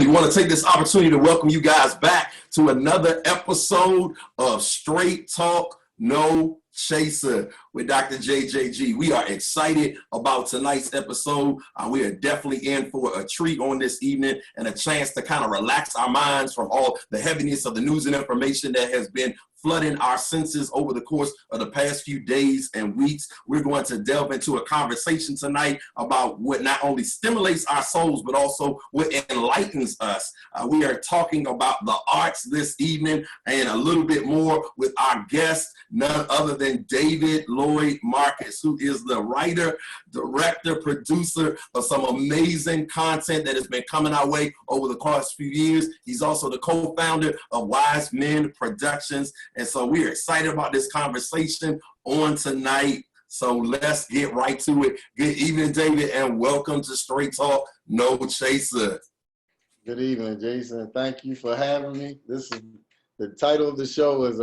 We want to take this opportunity to welcome you guys back to another episode of Straight Talk, No Chaser with Dr. JJG. We are excited about tonight's episode. We are definitely in for a treat on this evening and a chance to kind of relax our minds from all the heaviness of the news and information that has been flooding our senses over the course of the past few days and weeks. We're going to delve into a conversation tonight about what not only stimulates our souls, but also what enlightens us. We are talking about the arts this evening and a little bit more with our guest, none other than David Lloyd Marcus, who is the writer, director, producer of some amazing content that has been coming our way over the past few years. He's also the co-founder of Wise Men Productions. And so we're excited about this conversation on tonight. So let's get right to it. Good evening, David, and welcome to Straight Talk, No Chaser. Good evening, Jason. Thank you for having me. This is the title of the show is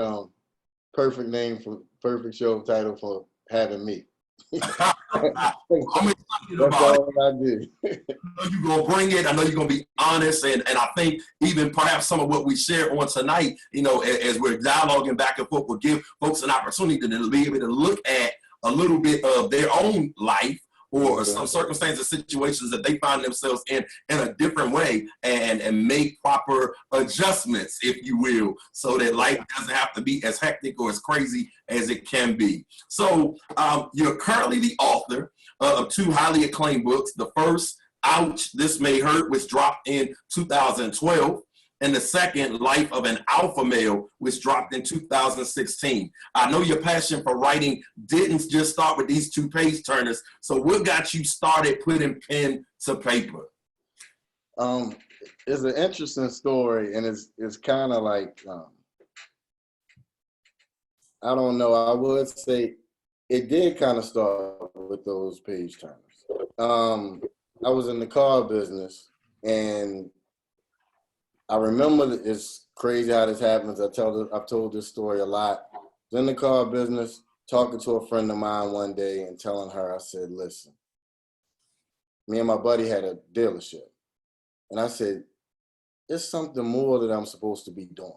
perfect show title for having me. I'm excited That's about all I do. I know you're going to bring it. I know you're going to be honest. And I think even perhaps some of what we share on tonight, you know, as we're dialoguing back and forth, will give folks an opportunity to be able to look at a little bit of their own life or some circumstances, situations that they find themselves in a different way and make proper adjustments, if you will, so that life doesn't have to be as hectic or as crazy as it can be. So you're currently the author of two highly acclaimed books. The first, Ouch, This May Hurt, which dropped in 2012. And the second, Life of an Alpha Male, which dropped in 2016. I know your passion for writing didn't just start with these two page turners. So what got you started putting pen to paper? It's an interesting story, and it's kind of like, I don't know, I would say it did kind of start with those page turners. I was in the car business, and I remember it's crazy how this happens. I've told this story a lot. I was in the car business, talking to a friend of mine one day and telling her, I said, listen, me and my buddy had a dealership. And I said, there's something more that I'm supposed to be doing.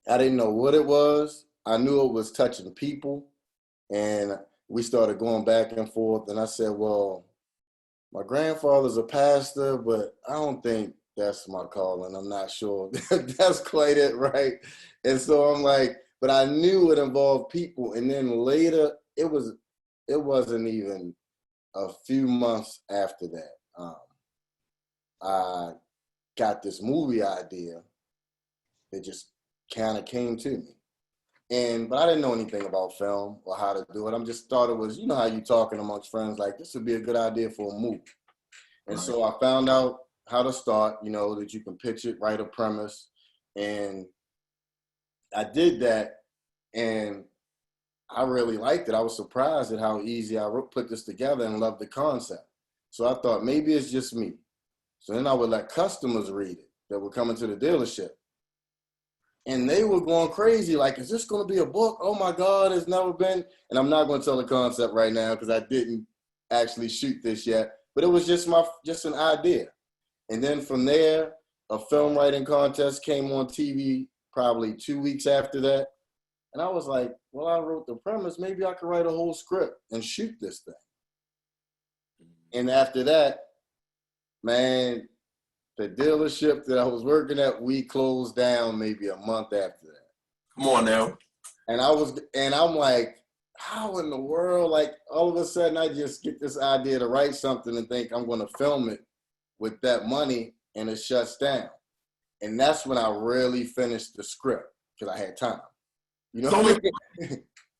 I didn't know what it was. I knew it was touching people. And we started going back and forth. And I said, well, my grandfather's a pastor, but I don't think that's my calling. I'm not sure that's quite it, right? And so I'm like, but I knew it involved people. And then later, it wasn't even a few months after that. I got this movie idea that just kind of came to me. But I didn't know anything about film or how to do it. I just thought it was, you know how you talking amongst friends, like this would be a good idea for a movie. And so I found out how to start, you know, that you can pitch it, write a premise. And I did that, and I really liked it. I was surprised at how easy I put this together and loved the concept. So I thought maybe it's just me. So then I would let customers read it that were coming to the dealership. And they were going crazy, like, is this going to be a book? Oh my God, it's never been. And I'm not going to tell the concept right now because I didn't actually shoot this yet, but it was just an idea. And then from there, a film writing contest came on TV probably 2 weeks after that. And I was like, well, I wrote the premise. Maybe I could write a whole script and shoot this thing. And after that, man, the dealership that I was working at, we closed down maybe a month after that. Come on now. And I'm like, how in the world? Like all of a sudden I just get this idea to write something and think I'm going to film it with that money, and it shuts down. And that's when I really finished the script because I had time. You know, so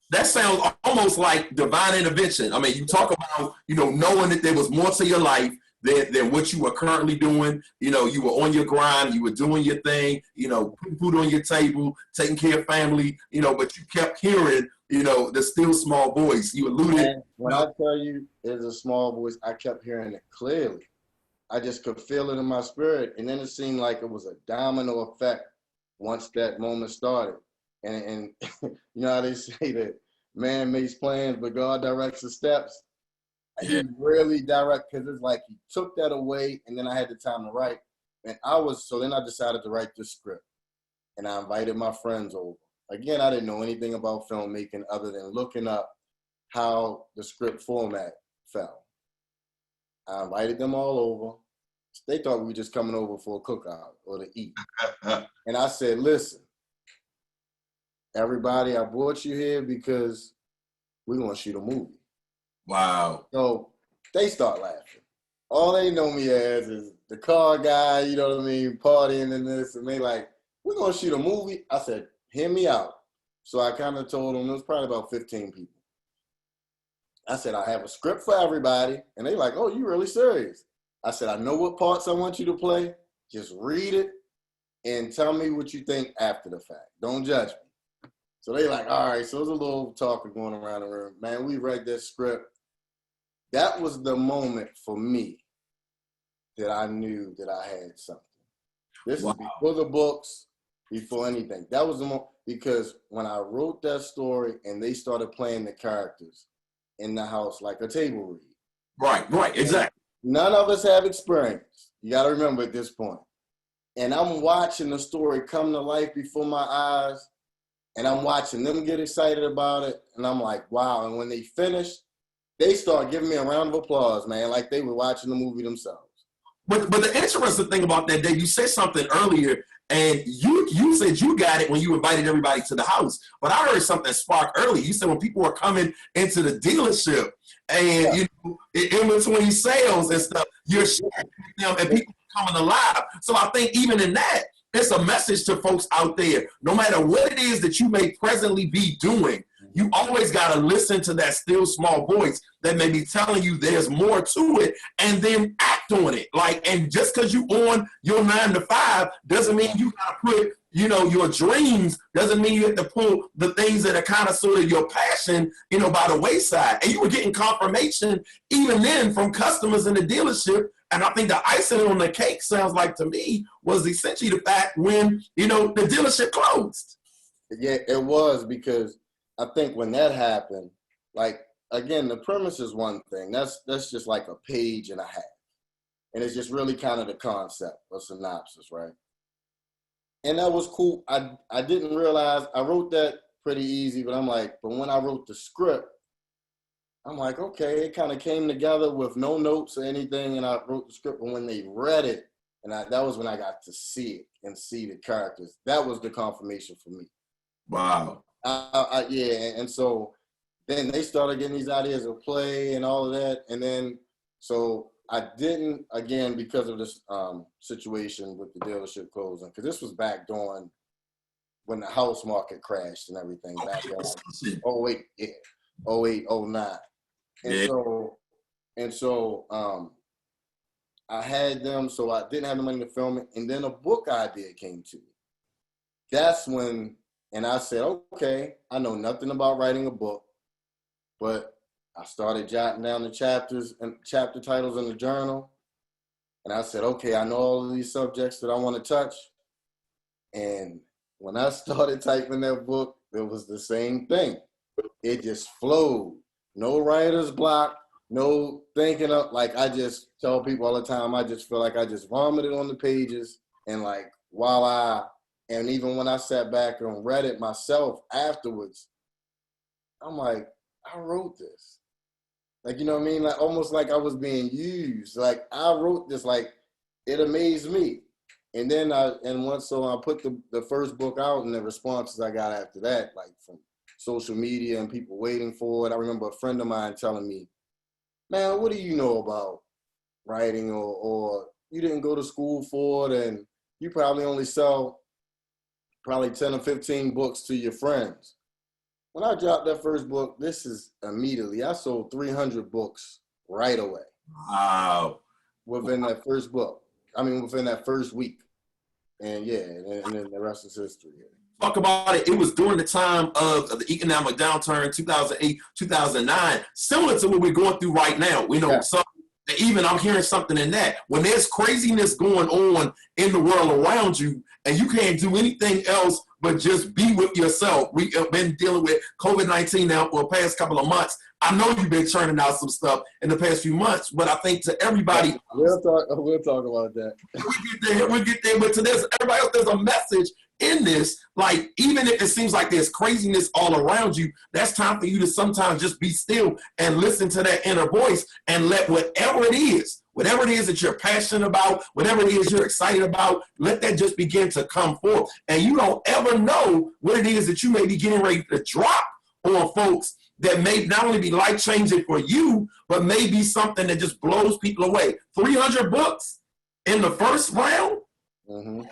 that sounds almost like divine intervention. I mean, you talk about, you know, knowing that there was more to your life than what you were currently doing. You know, you were on your grind, you were doing your thing, you know, putting food on your table, taking care of family, you know, but you kept hearing, you know, the still small voice. You alluded. And when I tell you there's a small voice, I kept hearing it clearly. I just could feel it in my spirit. And then it seemed like it was a domino effect once that moment started. And you know how they say that man makes plans, but God directs the steps. He really direct, because it's like he took that away, and then I had the time to write. And so then I decided to write this script. And I invited my friends over. Again, I didn't know anything about filmmaking other than looking up how the script format fell. I invited them all over. They thought we were just coming over for a cookout or to eat. And I said, listen, everybody, I brought you here because we're going to shoot a movie. Wow. So they start laughing. All they know me as is the car guy, you know what I mean, partying and this. And they like, we're going to shoot a movie. I said, hear me out. So I kind of told them, it was probably about 15 people. I said, I have a script for everybody. And they like, oh, you really serious? I said, I know what parts I want you to play. Just read it and tell me what you think after the fact. Don't judge me. So they like, all right. So there's a little talking going around the room. Man, we read this script. That was the moment for me that I knew that I had something. This is before the books, before anything. That was the moment, because when I wrote that story and they started playing the characters in the house like a table read. Right, exactly. None of us have experience. You got to remember at this point. And I'm watching the story come to life before my eyes, and I'm watching them get excited about it, and I'm like, wow. And when they finish, they start giving me a round of applause, man, like they were watching the movie themselves. But the interesting thing about that, Dave, you said something earlier, and you said you got it when you invited everybody to the house. But I heard something spark earlier. You said when people were coming into the dealership and you know, in between sales and stuff, you're sharing with them and people coming alive. So I think even in that, it's a message to folks out there. No matter what it is that you may presently be doing, you always got to listen to that still small voice that may be telling you there's more to it, and then act on it. Like, and just because you on your 9 to 5 doesn't mean you got to put, you know, your dreams, doesn't mean you have to pull the things that are kind of sort of your passion, you know, by the wayside. And you were getting confirmation even then from customers in the dealership. And I think the icing on the cake, sounds like to me, was essentially the fact when, you know, the dealership closed. Yeah, it was, because I think when that happened, like, again, the premise is one thing. That's just like a page and a half. And it's just really kind of the concept, a synopsis, right? And that was cool. I didn't realize, I wrote that pretty easy, but I'm like, but when I wrote the script, I'm like, okay, it kind of came together with no notes or anything, and I wrote the script. But when they read it, and that was when I got to see it and see the characters. That was the confirmation for me. Wow. Yeah, and so then they started getting these ideas of play and all of that, and then so I didn't, again, because of this situation with the dealership closing, because this was back during when the house market crashed and everything, back in like 08, yeah, 08, 09. And so I had them, so I didn't have the money to film it, and then a book idea came to me. That's when, and I said, okay, I know nothing about writing a book, but I started jotting down the chapters and chapter titles in the journal. And I said, okay, I know all of these subjects that I want to touch. And when I started typing that book, it was the same thing. It just flowed. No writer's block, no thinking up. Like, I just tell people all the time, I just feel like I just vomited on the pages, and like, voila. And even when I sat back and read it myself afterwards, I'm like, I wrote this. Like, you know what I mean? Like, almost like I was being used. Like, I wrote this, like, it amazed me. And then I put the first book out, and the responses I got after that, like from social media and people waiting for it. I remember a friend of mine telling me, man, what do you know about writing, or you didn't go to school for it, and you probably only sell probably 10 or 15 books to your friends. When I dropped that first book, this is immediately, I sold 300 books right away. Wow. Within that first book. I mean, within that first week. And yeah, and then the rest is history. Talk about it. It was during the time of the economic downturn, 2008, 2009, similar to what we're going through right now. We know even I'm hearing something in that. When there's craziness going on in the world around you, and you can't do anything else but just be with yourself. We have been dealing with COVID-19 now for the past couple of months. I know you've been churning out some stuff in the past few months, but I think to everybody, we'll talk about that. We'll get there, but to this, everybody else, there's a message in this. Like, even if it seems like there's craziness all around you, that's time for you to sometimes just be still and listen to that inner voice and let whatever it is that you're passionate about, whatever it is you're excited about, let that just begin to come forth. And you don't ever know what it is that you may be getting ready to drop on folks that may not only be life-changing for you, but may be something that just blows people away. 300 books in the first round? Mm-hmm.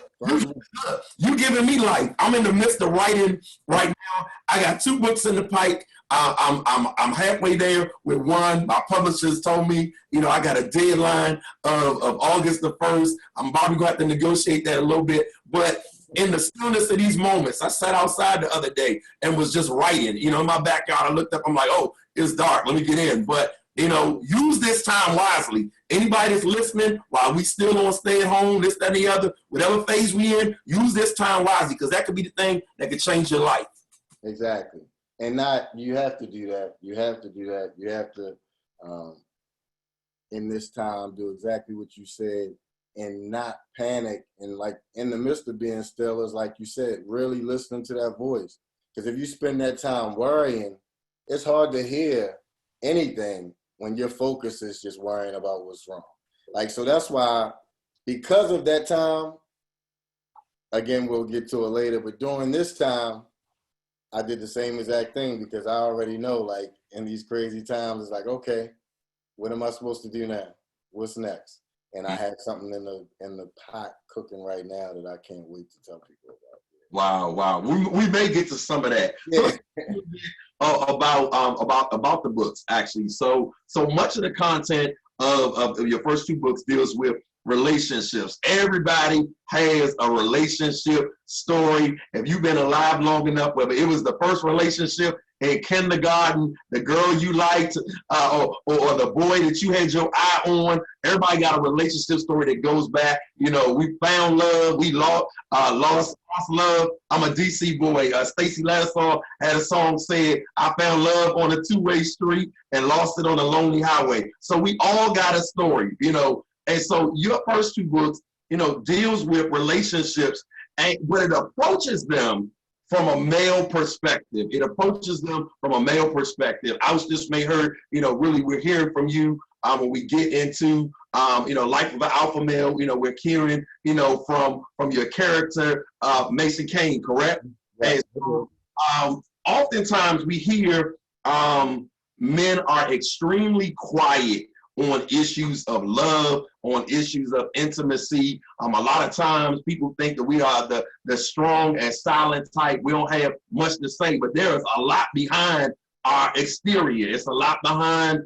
You giving me life. I'm in the midst of writing right now. I got 2 books in the pike. I'm halfway there with one. My publishers told me, I got a deadline of August the 1st. I'm probably going to have to negotiate that a little bit. But in the stillness of these moments, I sat outside the other day and was just writing. In my backyard, I looked up, I'm like, oh, it's dark. Let me get in. But, use this time wisely. Anybody that's listening, while we still on stay at home, this, that, and the other, whatever phase we in, use this time wisely, because that could be the thing that could change your life. Exactly. And you have to do that. You have to, in this time, do exactly what you said and not panic. And like in the midst of being still, is like you said, really listening to that voice. Because if you spend that time worrying, it's hard to hear anything when your focus is just worrying about what's wrong. Like, so that's why, because of that time, again, we'll get to it later, but during this time, I did the same exact thing, because I already know, like, in these crazy times, it's like, okay, what am I supposed to do now? What's next? And I had something in the pot cooking right now that I can't wait to tell people about. Wow. We may get to some of that. Yeah. About the books, actually. So much of the content of your first 2 books deals with relationships. Everybody has a relationship story. If you've been alive long enough, whether it was the first relationship in kindergarten, the girl you liked, or the boy that you had your eye on, everybody got a relationship story that goes back. We found love, we lost love. I'm a DC boy. Stacey Lattisaw had a song said, I found love on a 2-way street and lost it on a lonely highway. So we all got a story, And so your first 2 books, deals with relationships, but it approaches them from a male perspective. I was just heard, really we're hearing from you when we get into, Life of an Alpha Male, we're hearing, from your character, Mason Kane, correct? Right. And so, oftentimes we hear men are extremely quiet on issues of love, on issues of intimacy. A lot of times people think that we are the strong and silent type. We don't have much to say, but there is a lot behind our exterior. It's a lot behind,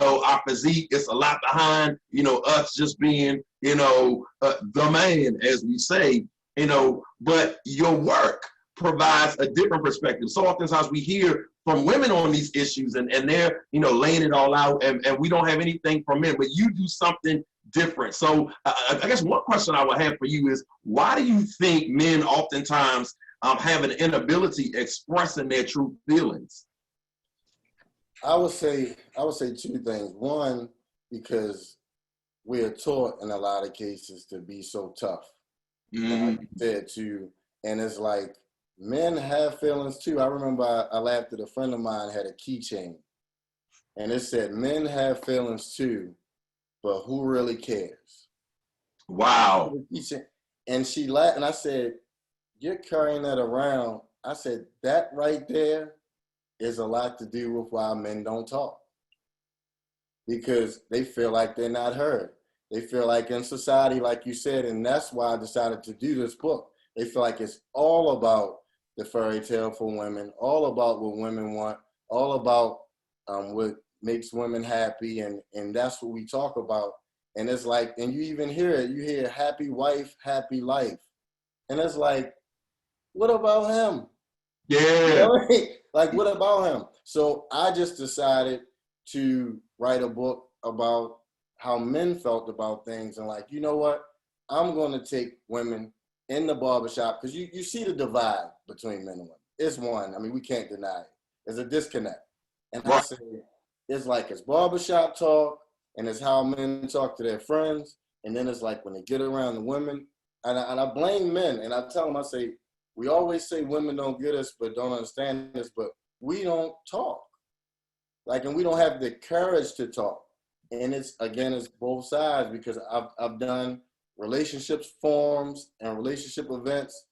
our physique. It's a lot behind, us just being, the man, as we say, but your work provides a different perspective. So oftentimes we hear from women on these issues and they're, laying it all out and we don't have anything from men, but you do something different. So I guess one question I would have for you is, why do you think men oftentimes have an inability expressing their true feelings? I would say 2 things. One, because we are taught in a lot of cases to be so tough. Mm-hmm. Like you said too, and it's like, men have feelings too. I remember I laughed at a friend of mine had a keychain, and it said, "Men have feelings too, but who really cares?" Wow. And she laughed, and I said, "You're carrying that around." I said, "That right there is a lot to do with why men don't talk, because they feel like they're not heard. They feel like in society, like you said, and that's why I decided to do this book. They feel like it's all about the fairy tale for women, all about what women want, all about what makes women happy, and that's what we talk about. And it's like, and you even hear it, you hear happy wife, happy life. And it's like, what about him? Yeah. Like, what about him? So I just decided to write a book about how men felt about things, and like, you know what? I'm going to take women in the barbershop, because you see the divide between men and women. It's one. I mean, we can't deny it. There's a disconnect. And I say, it's like it's barbershop talk, and it's how men talk to their friends. And then it's like when they get around the women, and I blame men, and I tell them, I say, we always say women don't get us, but don't understand us, but we don't talk. Like, and we don't have the courage to talk. And it's both sides, because I've done relationships forums and relationship events.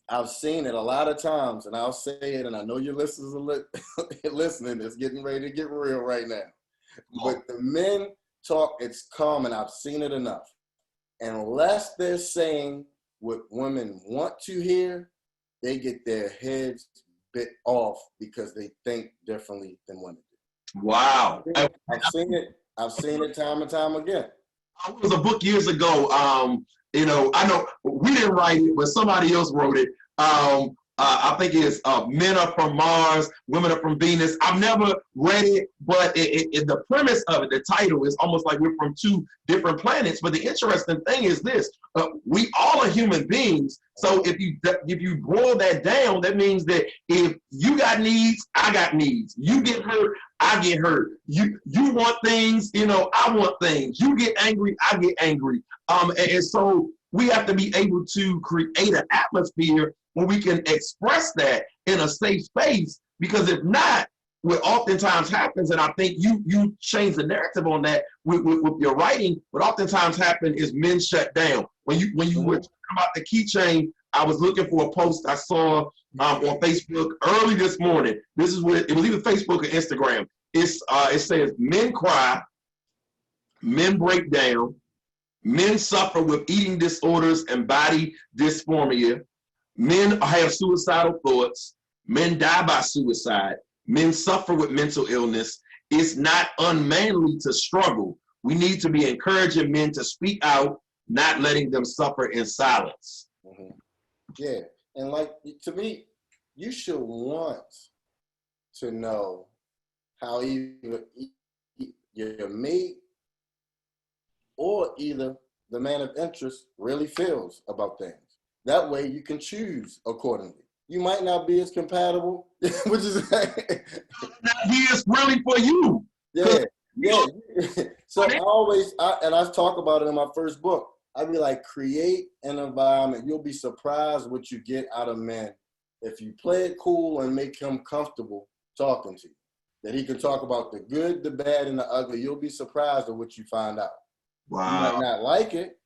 I've seen it a lot of times, and I'll say it, and I know your listeners are listening. It's getting ready to get real right now. But the men talk, it's common. I've seen it enough. Unless they're saying what women want to hear, they get their heads bit off because they think differently than women do. Wow. I've seen it. I've seen it time and time again. It was a book years ago. I know we didn't write it, but somebody else wrote it. I think it's Men Are From Mars, Women Are From Venus. I've never read it, but the premise of it, the title, is almost like we're from two different planets. But the interesting thing is this: we all are human beings. So if you boil that down, that means that if you got needs, I got needs. You get hurt, I get hurt. You want things, I want things. You get angry, I get angry. And so we have to be able to create an atmosphere where we can express that in a safe space, because if not, what oftentimes happens, and I think you change the narrative on that with your writing, what oftentimes happens is men shut down. When you were talking about the keychain, I was looking for a post I saw on Facebook early this morning. This is what it was, either Facebook or Instagram. It says men cry, men break down, men suffer with eating disorders and body dysphoria, men have suicidal thoughts, men die by suicide, men suffer with mental illness. It's not unmanly to struggle. We need to be encouraging men to speak out, not letting them suffer in silence. Mm-hmm. Yeah, and like, to me, you should want to know how either your mate or either the man of interest really feels about things. That way you can choose accordingly. You might not be as compatible, which is he is really for you. Yeah. So I talk about it in my first book. I'd be like, create an environment. You'll be surprised what you get out of men if you play it cool and make him comfortable talking to you. That he can talk about the good, the bad, and the ugly. You'll be surprised at what you find out. Wow. You might not like it,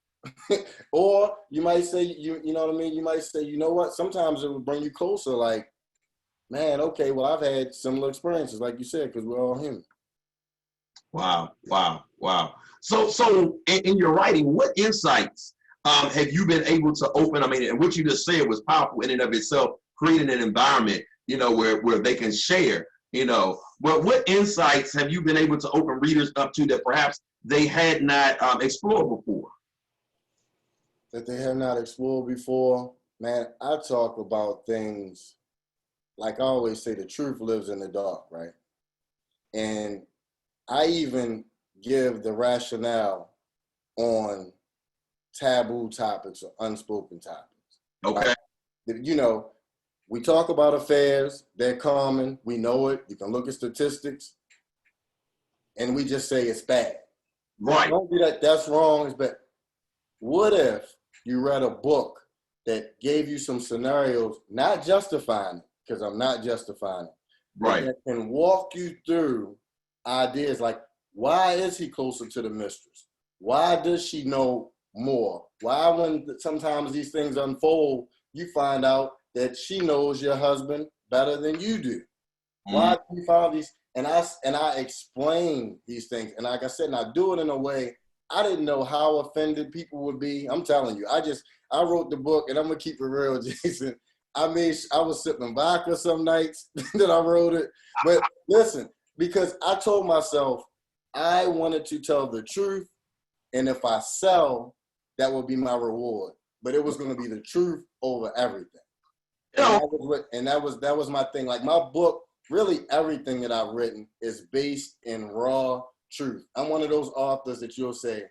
or you might say, you know what I mean? You might say, you know what? Sometimes it will bring you closer. Like, man, okay, well, I've had similar experiences, like you said, because we're all human. Wow. So in your writing, what insights have you been able to open? I mean, and what you just said was powerful in and of itself, creating an environment, where they can share, Well, what insights have you been able to open readers up to that perhaps they had not explored before? That they have not explored before? Man, I talk about things, like I always say, the truth lives in the dark, right? And I even give the rationale on taboo topics or unspoken topics. Okay. Like, we talk about affairs, they're common, we know it, you can look at statistics, and we just say it's bad. Right. Don't be like, that's wrong, it's bad. What if you read a book that gave you some scenarios, not justifying it, because I'm not justifying it, right, that can walk you through ideas like, why is he closer to the mistress? Why does she know more? Why, when sometimes these things unfold, you find out that she knows your husband better than you do? Why do you find these? And I explain these things. And like I said, and I do it in a way, I didn't know how offended people would be. I'm telling you, I wrote the book, and I'm gonna keep it real, Jason. I was sipping vodka some nights that I wrote it. But listen, because I told myself I wanted to tell the truth, and if I sell, that would be my reward. But it was going to be the truth over everything. And that was my thing. Like, my book, really everything that I've written is based in raw truth. I'm one of those authors that you'll say,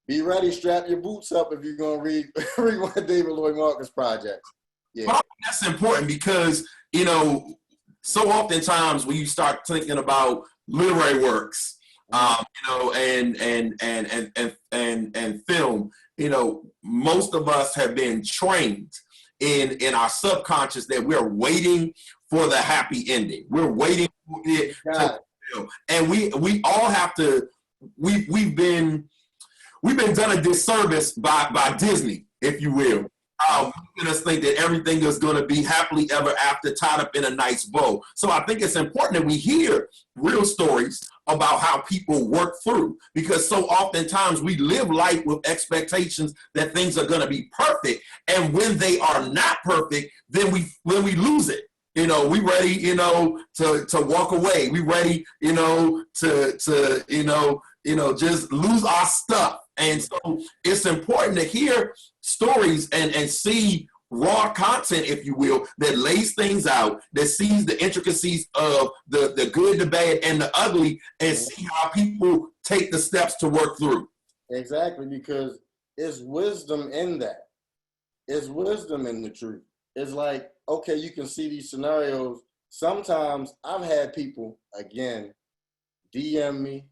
be ready, strap your boots up if you're gonna read read one of David Lloyd Marcus projects. Yeah. But I think that's important because, so oftentimes when you start thinking about literary works, and film, most of us have been trained in our subconscious that we're waiting for the happy ending. We're waiting for it to fulfill. And we all have to, we've been done a disservice by Disney, if you will. Making us think that everything is going to be happily ever after, tied up in a nice bow. So I think it's important that we hear real stories about how people work through, because so oftentimes we live life with expectations that things are going to be perfect, and when they are not perfect, then we lose it. We ready, to walk away. We ready, to just lose our stuff. And so it's important to hear stories and see raw content, if you will, that lays things out, that sees the intricacies of the good, the bad, and the ugly, and see how people take the steps to work through. Exactly, because it's wisdom in that. It's wisdom in the truth. It's like, okay, you can see these scenarios. Sometimes I've had people, again, DM me,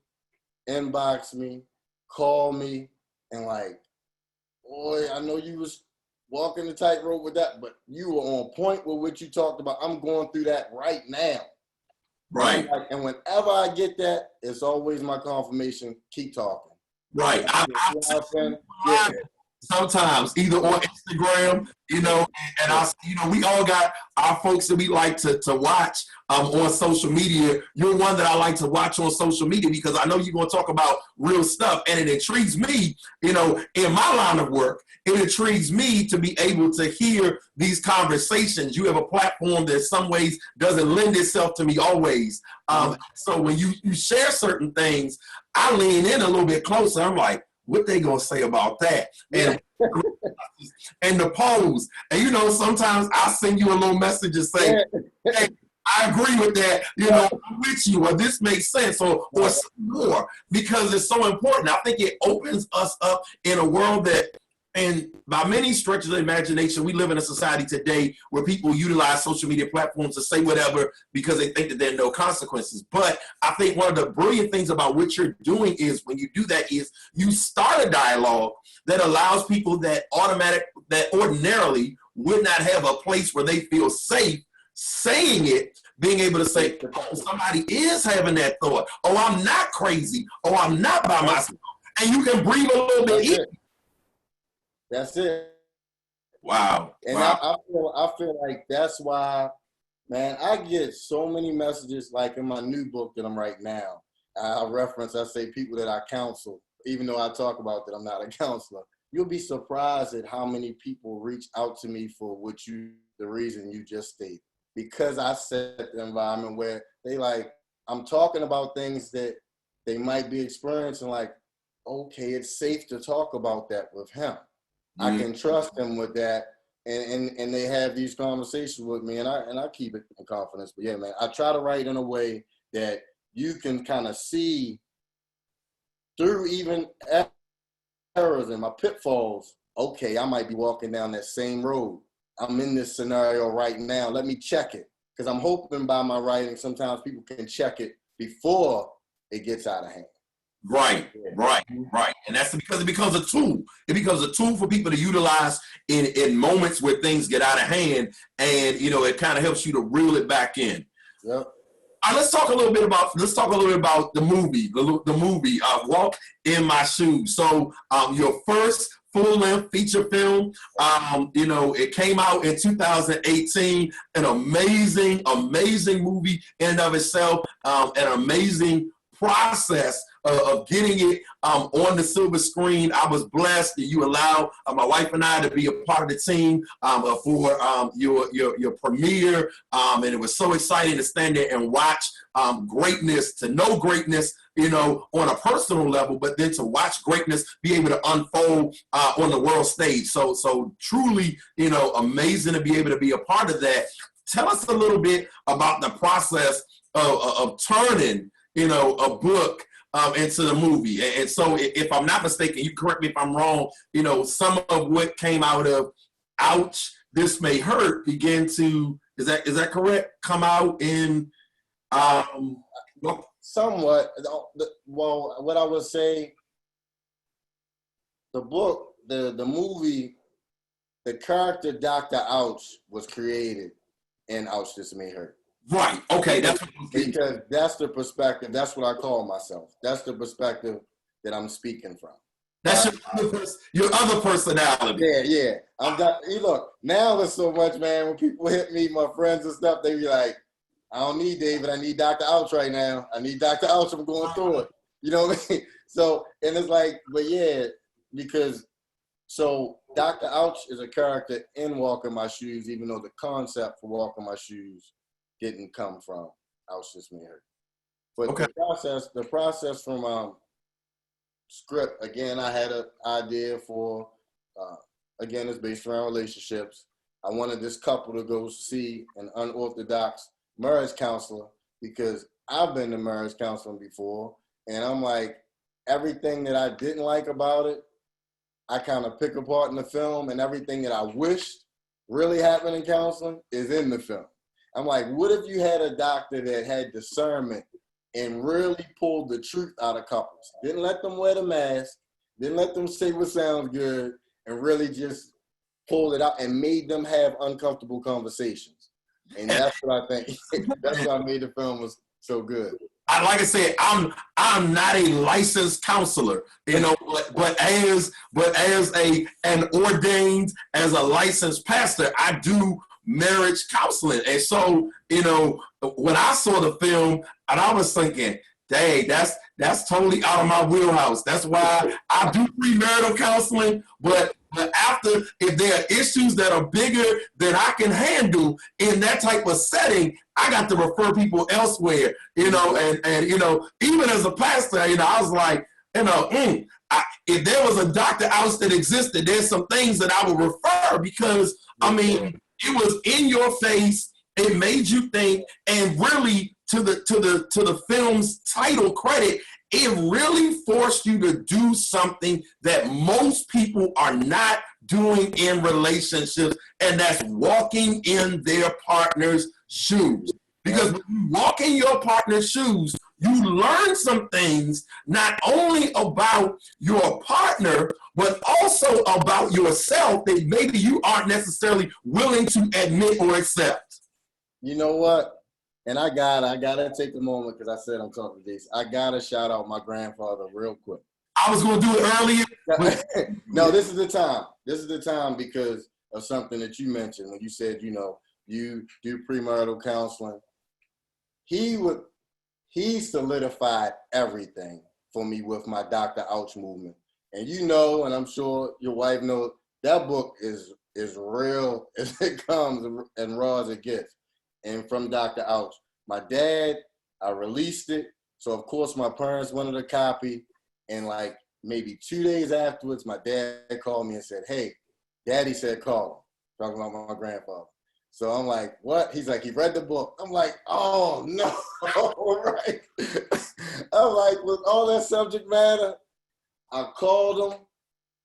inbox me, call me, and like, boy, I know you was walking the tightrope with that, but you were on point with what you talked about. I'm going through that right now. Right. And whenever I get that, it's always my confirmation, keep talking. Right. Sometimes either on Instagram, and we all got our folks that we like to watch on social media. You're one that I like to watch on social media because I know you're going to talk about real stuff, and it intrigues me, in my line of work. It intrigues me to be able to hear these conversations. You have a platform that in some ways doesn't lend itself to me always. So when you share certain things, I lean in a little bit closer. I'm like, what they gonna say about that? And and the pose. And sometimes I'll send you a little message and say, hey, I agree with that, I'm with you, or this makes sense, or some more, because it's so important. I think it opens us up in a world that, and by many stretches of imagination, we live in a society today where people utilize social media platforms to say whatever because they think that there are no consequences. But I think one of the brilliant things about what you're doing is when you do that is you start a dialogue that allows people that ordinarily would not have a place where they feel safe saying it, being able to say, oh, somebody is having that thought. Oh, I'm not crazy. Oh, I'm not by myself. And you can breathe a little bit easier. That's it. Wow. And wow. I feel like that's why, man, I get so many messages, like in my new book that I'm writing now. I say people that I counsel, even though I talk about that I'm not a counselor. You'll be surprised at how many people reach out to me for the reason you just stated. Because I set the environment where I'm talking about things that they might be experiencing, like, okay, it's safe to talk about that with him. I can trust him with that, and they have these conversations with me, and I keep it in confidence. But yeah, man, I try to write in a way that you can kind of see through even errors and my pitfalls. Okay, I might be walking down that same road. I'm in this scenario right now. Let me check it, because I'm hoping by my writing sometimes people can check it before it gets out of hand. Right. And that's because it becomes a tool. It becomes a tool for people to utilize in moments where things get out of hand, and it kind of helps you to reel it back in. Yep. Let's talk a little bit about the movie. The movie, Walk in My Shoes. So your first full-length feature film, it came out in 2018. An amazing movie in and of itself. An amazing process of getting it on the silver screen. I was blessed that you allowed my wife and I to be a part of the team for your premiere, and it was so exciting to stand there and watch greatness, to know greatness, on a personal level, but then to watch greatness be able to unfold on the world stage. So truly, amazing to be able to be a part of that. Tell us a little bit about the process of turning, a book into the movie. And so if I'm not mistaken, you correct me if I'm wrong, you know, some of what came out of Ouch, This May Hurt began to, is that correct? Come out in, somewhat. Well, what I would say, the book, the movie, the character Dr. Ouch was created in Ouch, This May Hurt. Right. Okay. That's what because that's the perspective. That's what I call myself. That's the perspective that I'm speaking from. That's your other personality. Yeah. Look, now it's so much, man. When people hit me, my friends and stuff, they be like, I don't need David. I need Dr. Ouch right now. I need Dr. Ouch. I'm going through it. You know what I mean? So, and it's like, but yeah, because, so Dr. Ouch is a character in Walk in My Shoes, even though the concept for Walk in My Shoes didn't come from Ouch, This May Hurt. But okay. the process from script, again, I had an idea for, again, it's based around relationships. I wanted this couple to go see an unorthodox marriage counselor because I've been to marriage counseling before, and I'm like, everything that I didn't like about it, I kind of pick apart in the film, and everything that I wished really happened in counseling is in the film. I'm like, what if you had a doctor that had discernment and really pulled the truth out of couples? Didn't let them wear the mask, didn't let them say what sounds good, and really just pulled it out and made them have uncomfortable conversations. And that's what I think. That's what made the film was so good. Like I said, I'm not a licensed counselor, you know, but as an ordained, as a licensed pastor, I do marriage counseling. And so, you know, when I saw the film, and I was thinking, dang, that's totally out of my wheelhouse. That's why I do premarital counseling, but after, if there are issues that are bigger than I can handle in that type of setting, I got to refer people elsewhere, you know, and you know, even as a pastor, you know, I was like, you know, if there was a Dr. Ouch that existed, there's some things that I would refer because, I mean, it was in your face, it made you think, and really to the film's title credit, it really forced you to do something that most people are not doing in relationships, and that's walking in their partner's shoes. Because when you walk in your partner's shoes, you learn some things not only about your partner, but also about yourself that maybe you aren't necessarily willing to admit or accept. You know what? And I gotta take a moment because I said I'm talking to Jason. I gotta shout out my grandfather real quick. I was gonna do it earlier. But no, this is the time. This is the time because of something that you mentioned when you said, you know, you do premarital counseling. He solidified everything for me with my Dr. Ouch movement. And you know, and I'm sure your wife knows, that book is real as it comes and raw as it gets. And from Dr. Ouch, my dad, I released it. So of course my parents wanted a copy. And like maybe 2 days afterwards, my dad called me and said, hey, Daddy said call him, talking about my grandfather. So I'm like, what? He's like, he read the book. I'm like, oh no, right. I'm like, with all that subject matter, I called him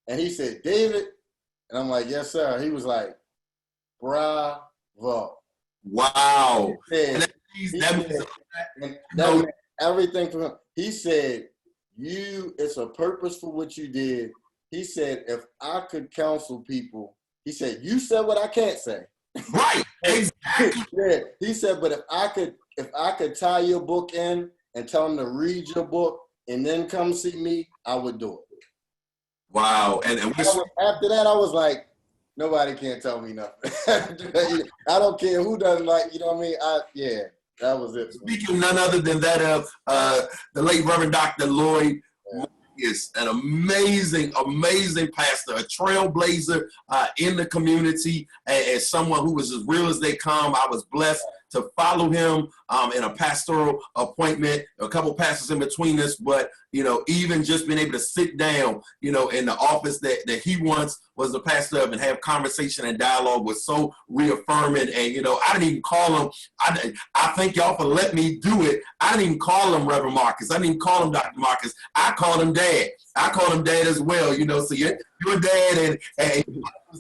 and he said, David. And I'm like, yes, sir. He was like, bravo. Wow. That meant everything from him. He said, it's a purpose for what you did. He said, if I could counsel people, he said, you said what I can't say. Right. Exactly. Yeah. He said, but if I could tie your book in and tell them to read your book and then come see me, I would do it. Wow. And after that, I was like, nobody can tell me nothing. I don't care who doesn't like, you know what I mean? That was it. Speaking none other than that of the late Reverend Dr. Lloyd Marcus, an amazing pastor, a trailblazer in the community, and someone who was as real as they come. I was blessed to follow him in a pastoral appointment, a couple pastors in between us, but, you know, even just being able to sit down, you know, in the office that he once was the pastor of and have conversation and dialogue was so reaffirming. And, you know, I didn't even call him, I thank y'all for letting me do it. I didn't even call him Reverend Marcus. I didn't even call him Dr. Marcus. I called him Dad. I called him Dad as well, you know, so you're Dad and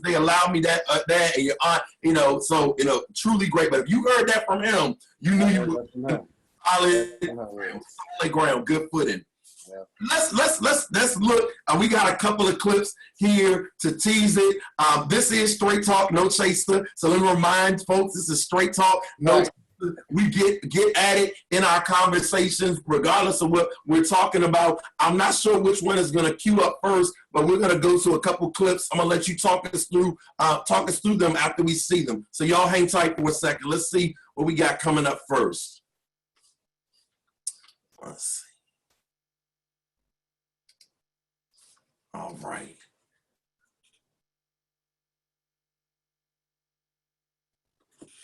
they allowed me that, Dad and your aunt, you know, so, you know, truly great. But if you heard that from him, you knew you were solid ground, good footing. Yeah. Let's look. We got a couple of clips here to tease it. This is Straight Talk, No Chaser. So let me remind folks, this is Straight Talk, No Chaser. We get at it in our conversations, regardless of what we're talking about. I'm not sure which one is going to queue up first, but we're going to go to a couple clips. I'm going to let you talk us through them after we see them. So y'all hang tight for a second. Let's see what we got coming up first. Let's see. All right.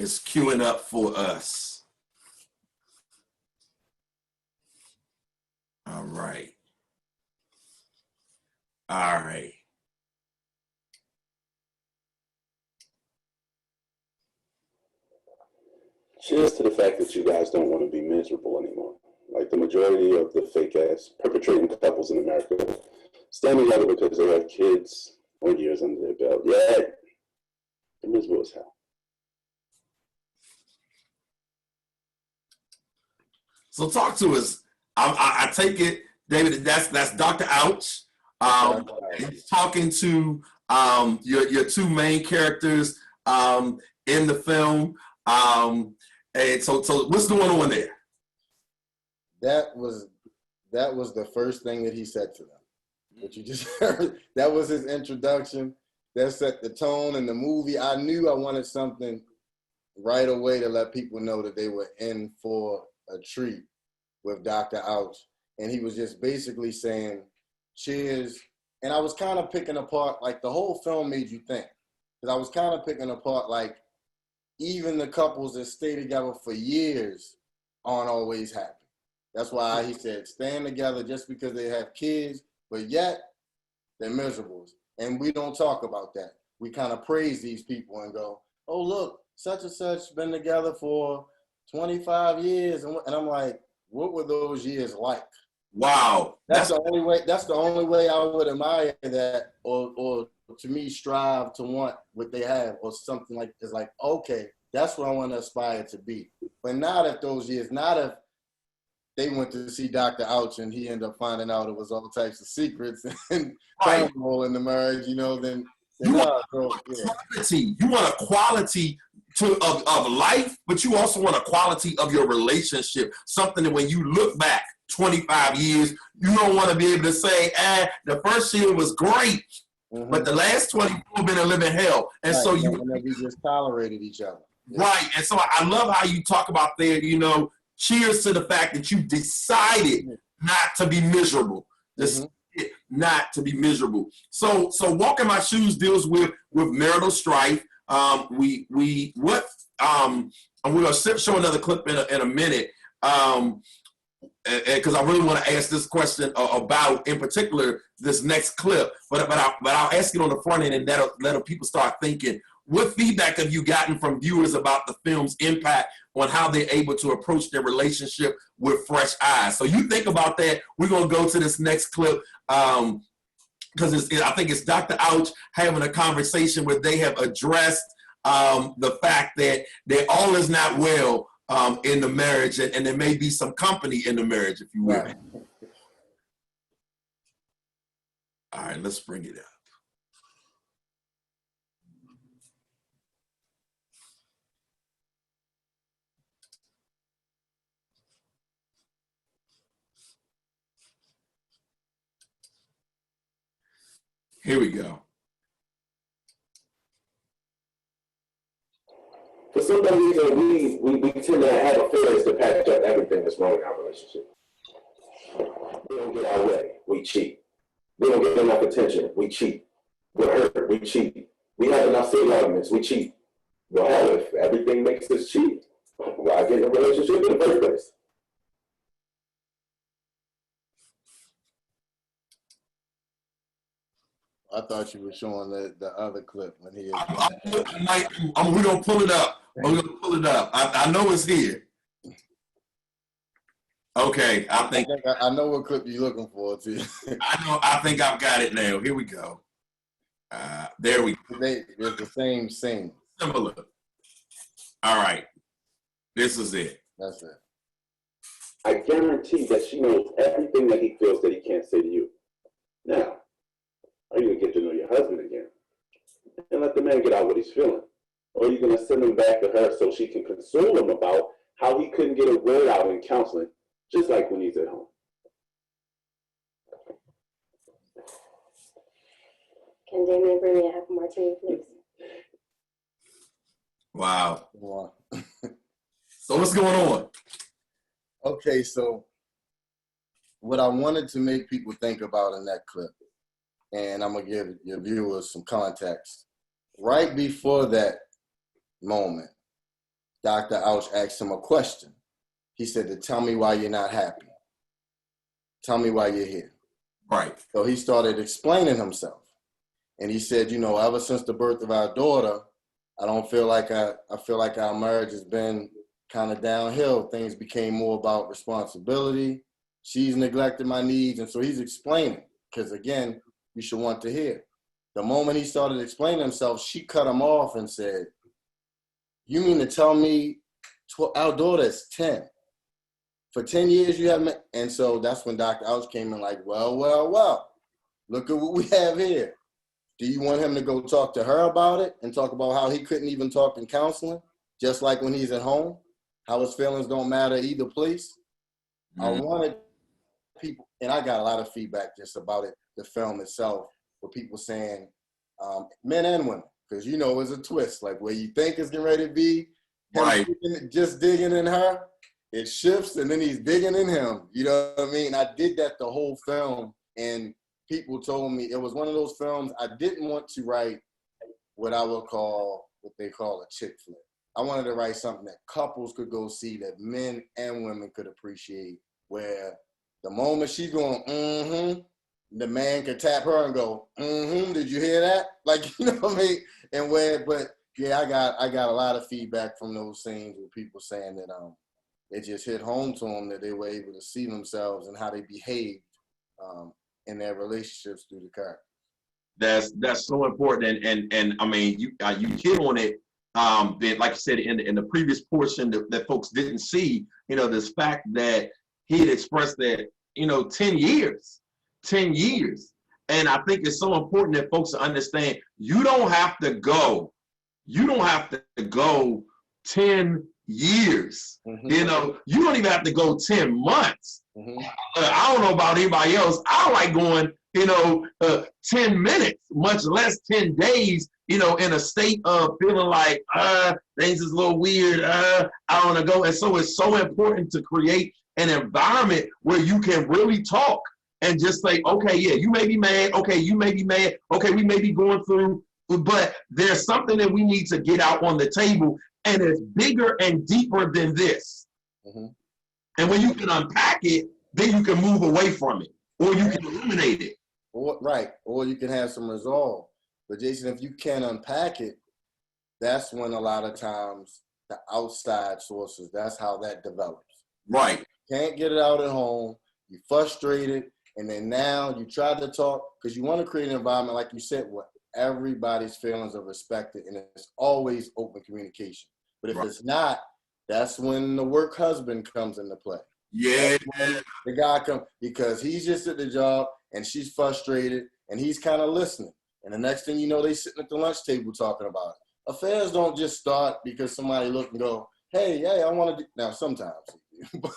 It's queuing up for us. All right. All right. Cheers to the fact that you guys don't want to be miserable anymore. Like the majority of the fake ass perpetrating couples in America stand together because they have kids or years under their belt. Yeah, they're miserable as hell. So talk to us. I take it, David, that's Dr. Ouch. He's talking to your two main characters in the film. And so what's going on there? That was the first thing that he said to them. What you just heard, that was his introduction. That set the tone in the movie. I knew I wanted something right away to let people know that they were in for a treat with Dr. Ouch. And he was just basically saying, cheers. And I was kind of picking apart, like the whole film made you think. Because I was kind of picking apart, like, even the couples that stay together for years aren't always happy. That's why he said, stand together just because they have kids, but yet they're miserable. And we don't talk about that. We kind of praise these people and go, oh, look, such and such been together for 25 years. And I'm like, what were those years like? Wow. That's the only way I would admire that or to me strive to want what they have or something like it's like, okay, that's what I want to aspire to be. But not if those years, not if they went to see Dr. Ouch and he ended up finding out it was all types of secrets and turmoil in the marriage, you know, then you want quality. You want a quality of life, but you also want a quality of your relationship. Something that when you look back 25 years, you don't want to be able to say, the first year was great, but the last 24 been a living hell. And so we just tolerated each other. Yeah. Right. And so I love how you talk about there, you know, cheers to the fact that you decided not to be miserable. Not to be miserable. So Walk in My Shoes deals with marital strife. We're gonna show another clip in a minute. Because I really want to ask this question about, in particular, this next clip. But I'll ask it on the front end, and that'll let people start thinking. What feedback have you gotten from viewers about the film's impact on how they're able to approach their relationship with fresh eyes? So you think about that. We're gonna go to this next clip because I think it's Dr. Ouch having a conversation where they have addressed the fact that all is not well in the marriage, and there may be some company in the marriage, if you will. Right. All right, let's bring it up. Here we go. For some reason, we tend to have affairs to patch up everything that's wrong in our relationship. We don't get our way, we cheat. We don't get enough attention, we cheat. We're hurt, we cheat. We have enough silly arguments, we cheat. Well, if everything makes us cheat, Why get in a relationship in the first place? I thought you were showing the other clip when he. We're gonna pull it up. We're gonna pull it up. I know it's here. Okay, I know what clip you're looking for too. I think I've got it now. Here we go. There we go. It's the same scene. Similar. All right. This is it. That's it. I guarantee that she knows everything that he feels that he can't say to you. Now, are you going to get to know your husband again and let the man get out what he's feeling? Or are you going to send him back to her so she can console him about how he couldn't get a word out in counseling, just like when he's at home? Can Damien bring me a half a martini, please? Wow. So what's going on? Okay, so what I wanted to make people think about in that clip, and I'm going to give your viewers some context. Right before that moment, Dr. Ouch asked him a question. He said, tell me why you're not happy. Tell me why you're here. Right. So he started explaining himself. And he said, you know, ever since the birth of our daughter, I feel like our marriage has been kind of downhill. Things became more about responsibility. She's neglected my needs. And so he's explaining, because again, you should want to hear. The moment he started explaining himself, she cut him off and said, you mean to tell me our daughter is 10? For 10 years you haven't? And so that's when Dr. Ouch came in like, well, look at what we have here. Do you want him to go talk to her about it and talk about how he couldn't even talk in counseling, just like when he's at home, how his feelings don't matter either place? I wanted people, and I got a lot of feedback just about it, the film itself, with people saying, men and women, because you know it's a twist, like where you think it's getting ready to be, right, just digging in her, it shifts and then he's digging in him. You know what I mean? I did that the whole film, and people told me it was one of those films I didn't want to write what they call a chick flick. I wanted to write something that couples could go see, that men and women could appreciate, where the moment she's going, the man could tap her and go, did you hear that? Like, you know what I mean? And but yeah, I got a lot of feedback from those scenes with people saying that it just hit home to them, that they were able to see themselves and how they behaved in their relationships through the character. That's so important, and I mean you hit on it. That, like you said in the previous portion that folks didn't see, you know, this fact that he had expressed that, you know, 10 years, and I think it's so important that folks understand you don't have to go 10 years. You know, you don't even have to go 10 months. I don't know about anybody else. I like going, 10 minutes, much less 10 days, in a state of feeling like, things is a little weird. I don't want to go. And so it's so important to create an environment where you can really talk and just say, okay, yeah, you may be mad. Okay, you may be mad. Okay, we may be going through, but there's something that we need to get out on the table, and it's bigger and deeper than this. And when you can unpack it, then you can move away from it, or you can eliminate it. Or you can have some resolve. But Jason, if you can't unpack it, that's when a lot of times the outside sources, that's how that develops. Right. Can't get it out at home, you're frustrated, and then now you try to talk, because you want to create an environment, like you said, where everybody's feelings are respected, and it's always open communication. But if it's not, that's when the work husband comes into play. Yeah. The guy comes because he's just at the job and she's frustrated and he's kind of listening. And the next thing you know, they sitting at the lunch table talking about it. Affairs don't just start because somebody look and go, hey, I want to do. Now, sometimes, but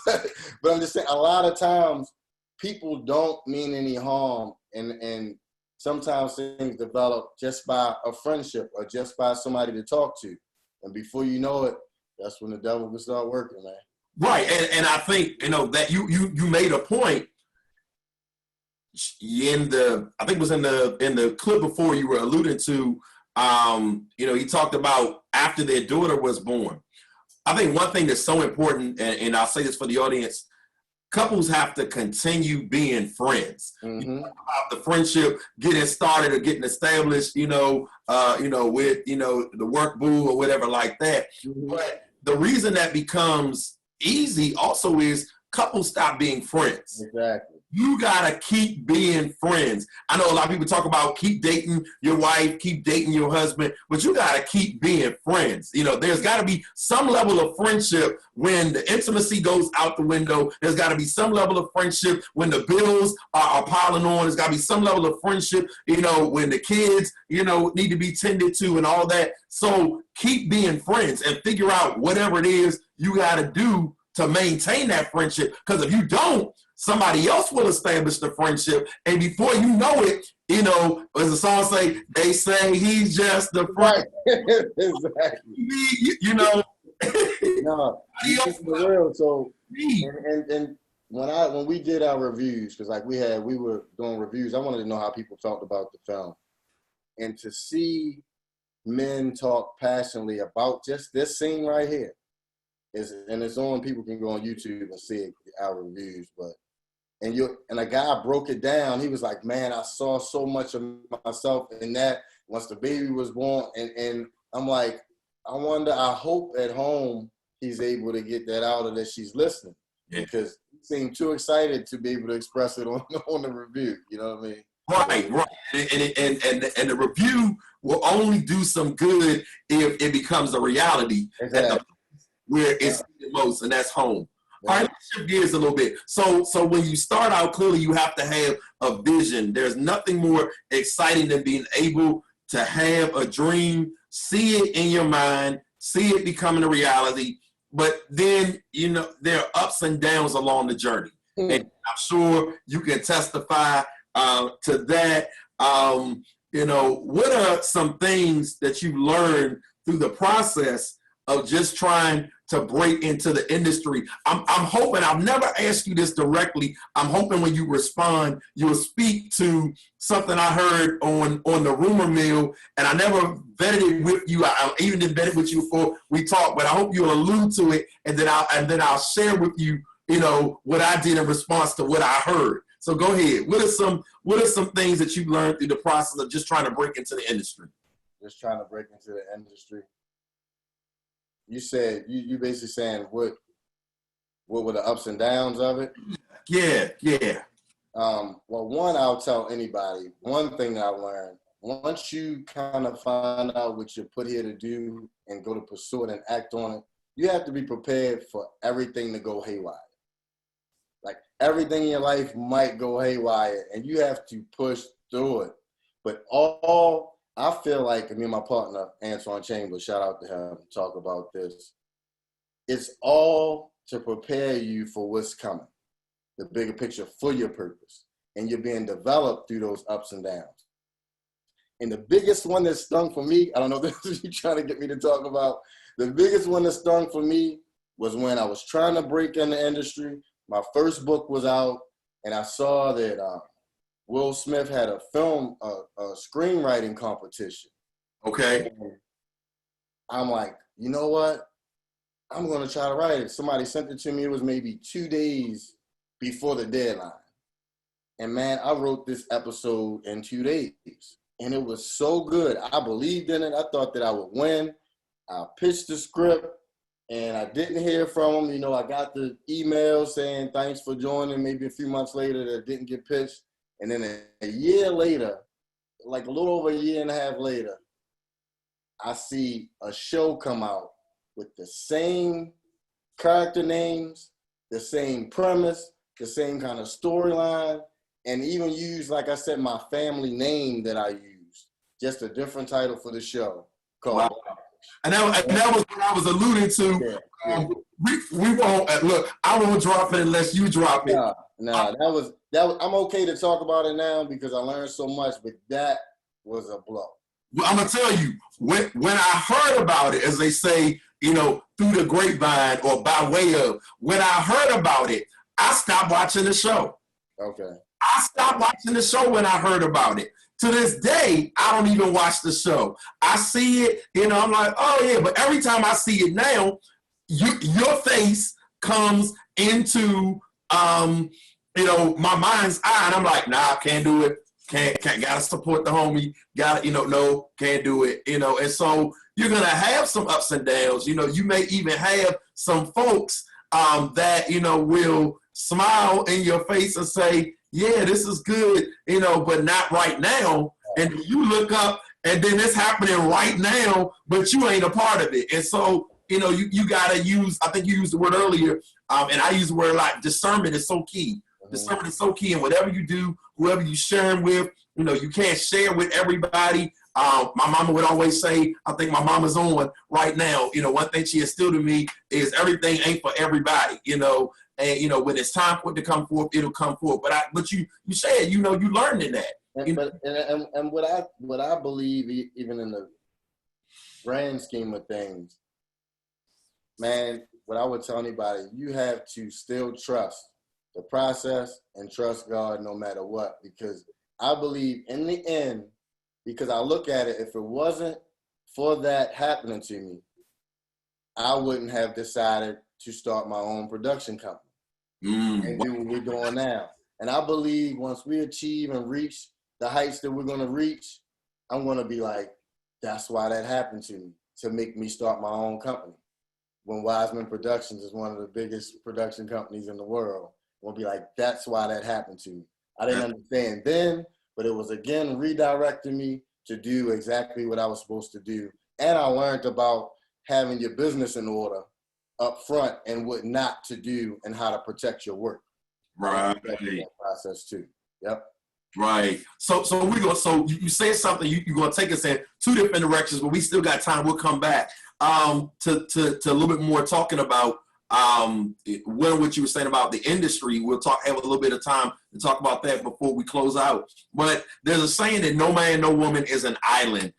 I'm just saying, a lot of times people don't mean any harm. And sometimes things develop just by a friendship or just by somebody to talk to. And before you know it, that's when the devil will start working, man. Right, and I think that you made a point I think it was in the clip before you were alluding to. He talked about after their daughter was born, I think one thing that's so important, and I'll say this for the audience, couples have to continue being friends. Mm-hmm. About the friendship getting started or getting established, with the work boo or whatever like that. Mm-hmm. But the reason that becomes easy also is couples stop being friends. Exactly. You gotta keep being friends. I know a lot of people talk about keep dating your wife, keep dating your husband, but you gotta keep being friends. There's gotta be some level of friendship when the intimacy goes out the window. There's gotta be some level of friendship when the bills are piling on. There's gotta be some level of friendship, when the kids, need to be tended to and all that. So keep being friends and figure out whatever it is you gotta do to maintain that friendship. Because if you don't, somebody else will establish the friendship, and before you know it, as the song say, they say he's just the friend. Right. Exactly. No, it's for real. So, and when we did our reviews, because we were doing reviews, I wanted to know how people talked about the film, and to see men talk passionately about just this scene right here and it's on. People can go on YouTube and see our reviews, and a guy broke it down. He was like, man, I saw so much of myself in that once the baby was born. And I'm like, I hope at home he's able to get that out of that she's listening. Yeah. Because he seemed too excited to be able to express it on the review. You know what I mean? Right. And the review will only do some good if it becomes a reality. Exactly. Where it's the most, and that's home. All right, let's shift gears a little bit. So when you start out, clearly you have to have a vision. There's nothing more exciting than being able to have a dream, see it in your mind, see it becoming a reality. But then, there are ups and downs along the journey. And I'm sure you can testify to that. What are some things that you learned through the process of just trying to break into the industry? I'm hoping, I've never asked you this directly, I'm hoping when you respond, you'll speak to something I heard on the rumor mill, and I never vetted it with you. I even didn't vet it with you before we talked, but I hope you'll allude to it, and then I'll share with you, what I did in response to what I heard. So go ahead. What are some things that you learned through the process of just trying to break into the industry? Just trying to break into the industry. You said you basically saying what were the ups and downs of it? Yeah. Well, one, I'll tell anybody, one thing that I learned, once you kind of find out what you're put here to do and go to pursue it and act on it, you have to be prepared for everything to go haywire. Like everything in your life might go haywire and you have to push through it. But I feel like, me and my partner, Antoine Chambers, shout out to him, talk about this. It's all to prepare you for what's coming, the bigger picture for your purpose. And you're being developed through those ups and downs. And the biggest one that stung for me, I don't know if this is you trying to get me to talk about, the biggest one that stung for me was when I was trying to break in the industry. My first book was out, and I saw that Will Smith had a screenwriting competition. Okay. And I'm like, you know what? I'm going to try to write it. Somebody sent it to me. It was maybe 2 days before the deadline. And man, I wrote this episode in 2 days. And it was so good. I believed in it. I thought that I would win. I pitched the script and I didn't hear from him. I got the email saying, thanks for joining. Maybe a few months later that didn't get pitched. And then a year later, like a little over a year and a half later, I see a show come out with the same character names, the same premise, the same kind of storyline, and even use, like I said, my family name that I used, just a different title for the show called. Wow. And that was what I was alluding to. Yeah. We won't look. I won't drop it unless you drop it. No, that was. I'm okay to talk about it now because I learned so much, but that was a blow. Well, I'm gonna tell you when I heard about it, as they say, through the grapevine or by way of. When I heard about it, I stopped watching the show. Okay. I stopped watching the show when I heard about it. To this day, I don't even watch the show. I see it, I'm like, oh yeah, but every time I see it now, your face comes into my mind's eye, and I'm like, nah, can't do it. Can't gotta support the homie. Gotta, no, can't do it. And so you're gonna have some ups and downs. You may even have some folks that will smile in your face and say, yeah, this is good, but not right now. And you look up, and then it's happening right now, but you ain't a part of it. And so you gotta use. I think you used the word earlier, and I use the word a lot. Discernment is so key. Discernment is so key in whatever you do, whoever you sharing with. You can't share with everybody. My mama would always say, I think my mama's on right now. One thing she instilled in me is everything ain't for everybody. And when it's time for it to come forth, it'll come forth. But you said, you learned in that. And what I believe, even in the grand scheme of things, man, what I would tell anybody, you have to still trust the process and trust God no matter what, because I believe in the end, because I look at it, if it wasn't for that happening to me, I wouldn't have decided to start my own production company and do what we're doing now. And I believe once we achieve and reach the heights that we're going to reach, I'm going to be like, that's why that happened to me, to make me start my own company. When Wiseman Productions is one of the biggest production companies in the world, we'll be like, that's why that happened to me. I didn't understand then, but it was again redirecting me to do exactly what I was supposed to do. And I learned about having your business in order up front and what not to do and how to protect your work. Right. That process too. Yep. Right. So you said something, you're gonna take us in two different directions, but we still got time. We'll come back to a little bit more talking about what you were saying about the industry. We'll have a little bit of time to talk about that before we close out. But there's a saying that no man, no woman is an island.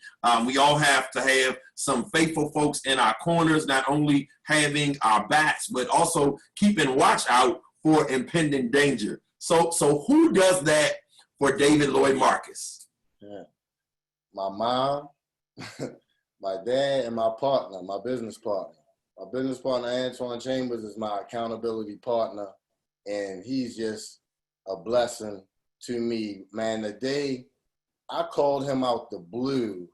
We all have to have some faithful folks in our corners, not only having our backs, but also keeping watch out for impending danger. So who does that for David Lloyd Marcus? Yeah. My mom, my dad, and my partner, my business partner. My business partner, Antoine Chambers, is my accountability partner, and he's just a blessing to me. Man, the day I called him out the blue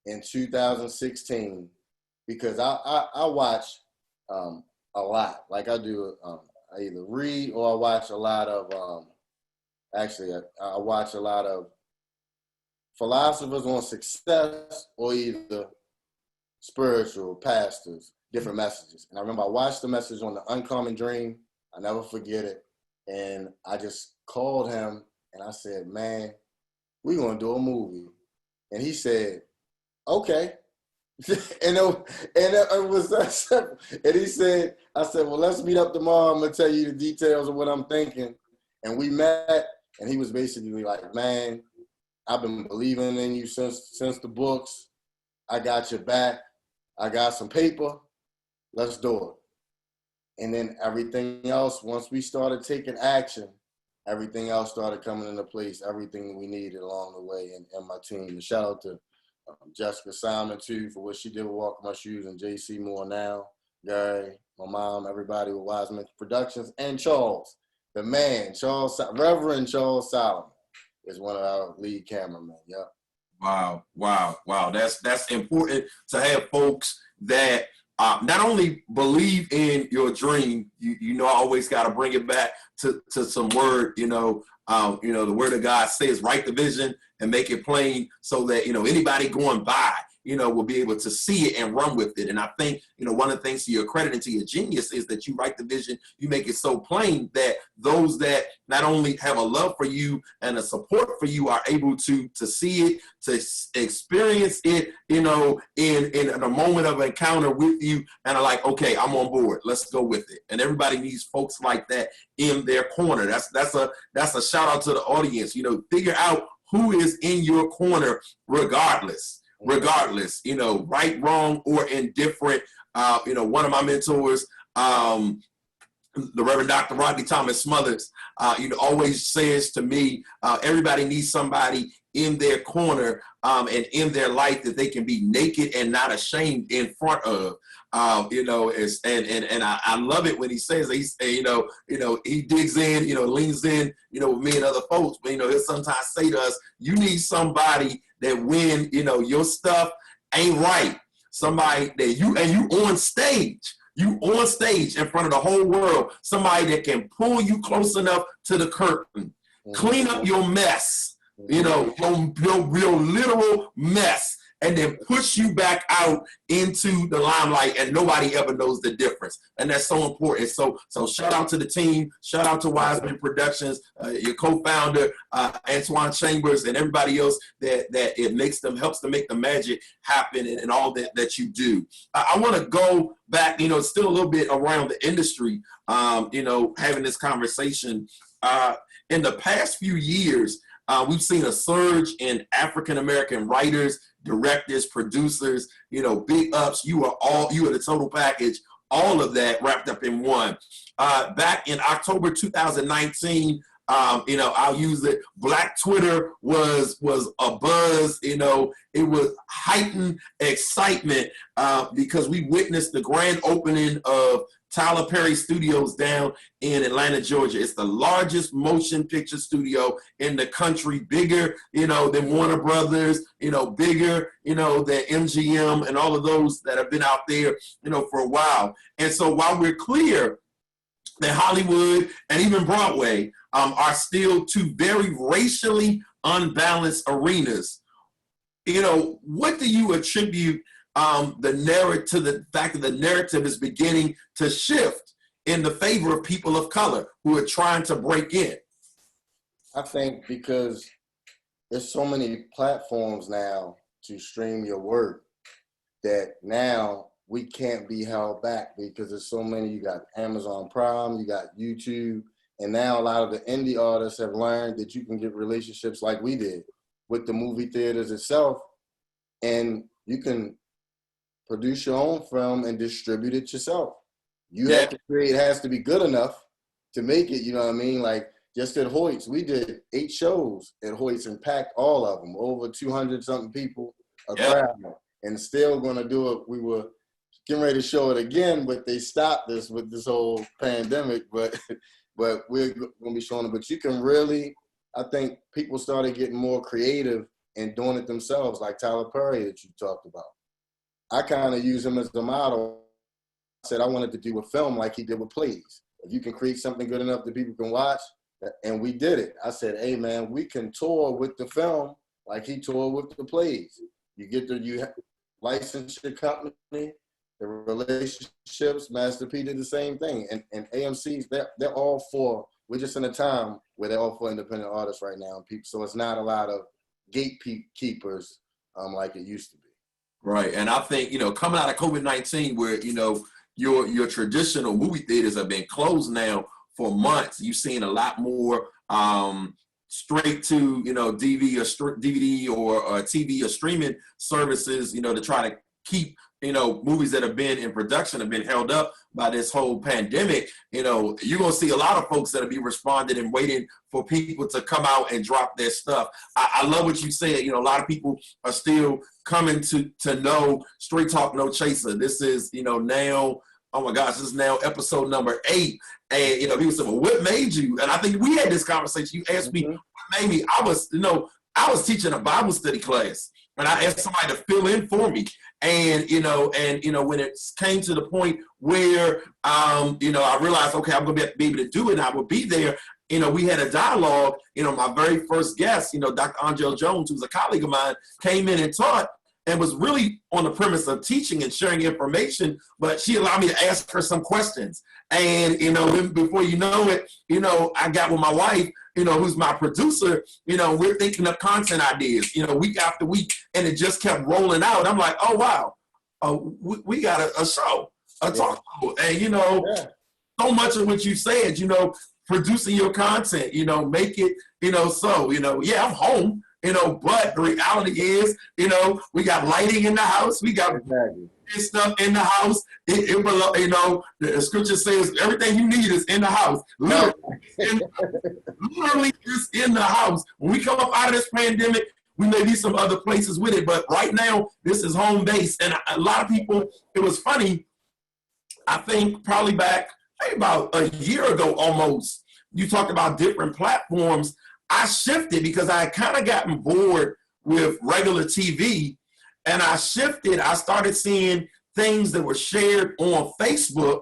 in 2016, because I watch a lot. Like I do, I either read or I watch a lot of, I watch a lot of philosophers on success or either spiritual pastors, different messages. And I remember I watched the message on the Uncommon Dream. I never forget it. And I just called him and I said, man, we're going to do a movie. And he said, okay. and it was that simple. And he said, I said, well, let's meet up tomorrow. I'm going to tell you the details of what I'm thinking. And we met, and he was basically like, man, I've been believing in you since the books. I got your back. I got some paper. Let's do it. And then everything else, once we started taking action, everything else started coming into place, everything we needed along the way, and my team. And shout out to Jessica Simon, too, for what she did with Walk My Shoes, and JC Moore now, Gary, my mom, everybody with Wiseman Productions, and Charles, the man, Reverend Charles Solomon is one of our lead cameramen. Yep. Wow. That's important to have folks that not only believe in your dream. I always got to bring it back to some word. The word of God says, write the vision and make it plain so that anybody going by will be able to see it and run with it. And I think one of the things to your credit and to your genius is that you write the vision, you make it so plain that those that not only have a love for you and a support for you are able to see it, to experience it, in a moment of encounter with you, and are like, okay, I'm on board. Let's go with it. And everybody needs folks like that in their corner. That's a shout out to the audience. Figure out who is in your corner, regardless, right, wrong, or indifferent. One of my mentors, the Reverend Dr. Rodney Thomas Smothers, always says to me, everybody needs somebody in their corner and in their life that they can be naked and not ashamed in front of. You know, and I love it when he says, he digs in, leans in, with me and other folks, but he'll sometimes say to us, you need somebody that when, your stuff ain't right, somebody that you on stage, in front of the whole world, somebody that can pull you close enough to the curtain, clean up your mess, your literal mess, and then push you back out into the limelight, and nobody ever knows the difference. And that's so important. So shout out to the team, shout out to Wiseman Productions, your co-founder, Antoine Chambers, and everybody else that it helps to make the magic happen and all that you do. I want to go back, still a little bit around the industry, having this conversation. In the past few years, we've seen a surge in African-American writers, directors, producers, big ups. You are the total package, all of that wrapped up in one. Back in October 2019, I'll use it. Black Twitter was a buzz. It was heightened excitement because we witnessed the grand opening of Tyler Perry Studios down in Atlanta, Georgia. It's the largest motion picture studio in the country, bigger, than Warner Brothers, bigger, than MGM and all of those that have been out there, for a while. And so while we're clear that Hollywood and even Broadway are still two very racially unbalanced arenas, what do you attribute the fact that the narrative is beginning to shift in the favor of people of color who are trying to break in? I think because there's so many platforms now to stream your work that now we can't be held back because there's so many. You got Amazon Prime, you got YouTube, and now a lot of the indie artists have learned that you can get relationships like we did with the movie theaters itself, and you can produce your own film and distribute it yourself. You have to create, it has to be good enough to make it, you know what I mean? Like just at Hoyt's, we did 8 shows at Hoyt's and packed all of them, over 200 something people, a crowd, and still gonna do it. We were getting ready to show it again, but they stopped us with this whole pandemic, but we're gonna be showing it. But you can really, I think people started getting more creative and doing it themselves, like Tyler Perry that you talked about. I kind of use him as the model. I said I wanted to do a film like he did with plays. If you can create something good enough that people can watch, and we did it. I said, hey man, we can tour with the film like he toured with the plays. You license your company, the relationships. Master P did the same thing, and AMC's they're all for. We're just in a time where they're all for independent artists right now, people. So it's not a lot of gatekeepers like it used to be. Right, and I think coming out of COVID-19, where your traditional movie theaters have been closed now for months, you've seen a lot more straight to DVD or TV or streaming services, to try to keep movies that have been in production have been held up by this whole pandemic. You're gonna see a lot of folks that'll be responding and waiting for people to come out and drop their stuff. I love what you said. A lot of people are still coming to know Straight Talk No Chaser. This is now, oh my gosh, this is now episode number 8. And people said, well, what made you? And I think we had this conversation. You asked me what made me. I was teaching a Bible study class, and I asked somebody to fill in for me. And when it came to the point where I realized, okay, I'm gonna be able to do it, and I would be there. We had a dialogue. My very first guest, Dr. Angel Jones, who's a colleague of mine, came in and taught, and was really on the premise of teaching and sharing information. But she allowed me to ask her some questions, and before you know it, I got with my wife, who's my producer, we're thinking of content ideas, week after week, and it just kept rolling out. I'm like, oh, wow, we got a show, a talk show. And, so much of what you said, producing your content, make it, I'm home, but the reality is, we got lighting in the house, we got stuff in the house. The scripture says everything you need is in the house. Literally, it's in the house. When we come up out of this pandemic, we may be some other places with it, but right now, this is home base. And a lot of people, it was funny, I think probably back about a year ago almost, you talked about different platforms. I shifted because I had kind of gotten bored with regular TV, and I shifted. I started seeing things that were shared on Facebook,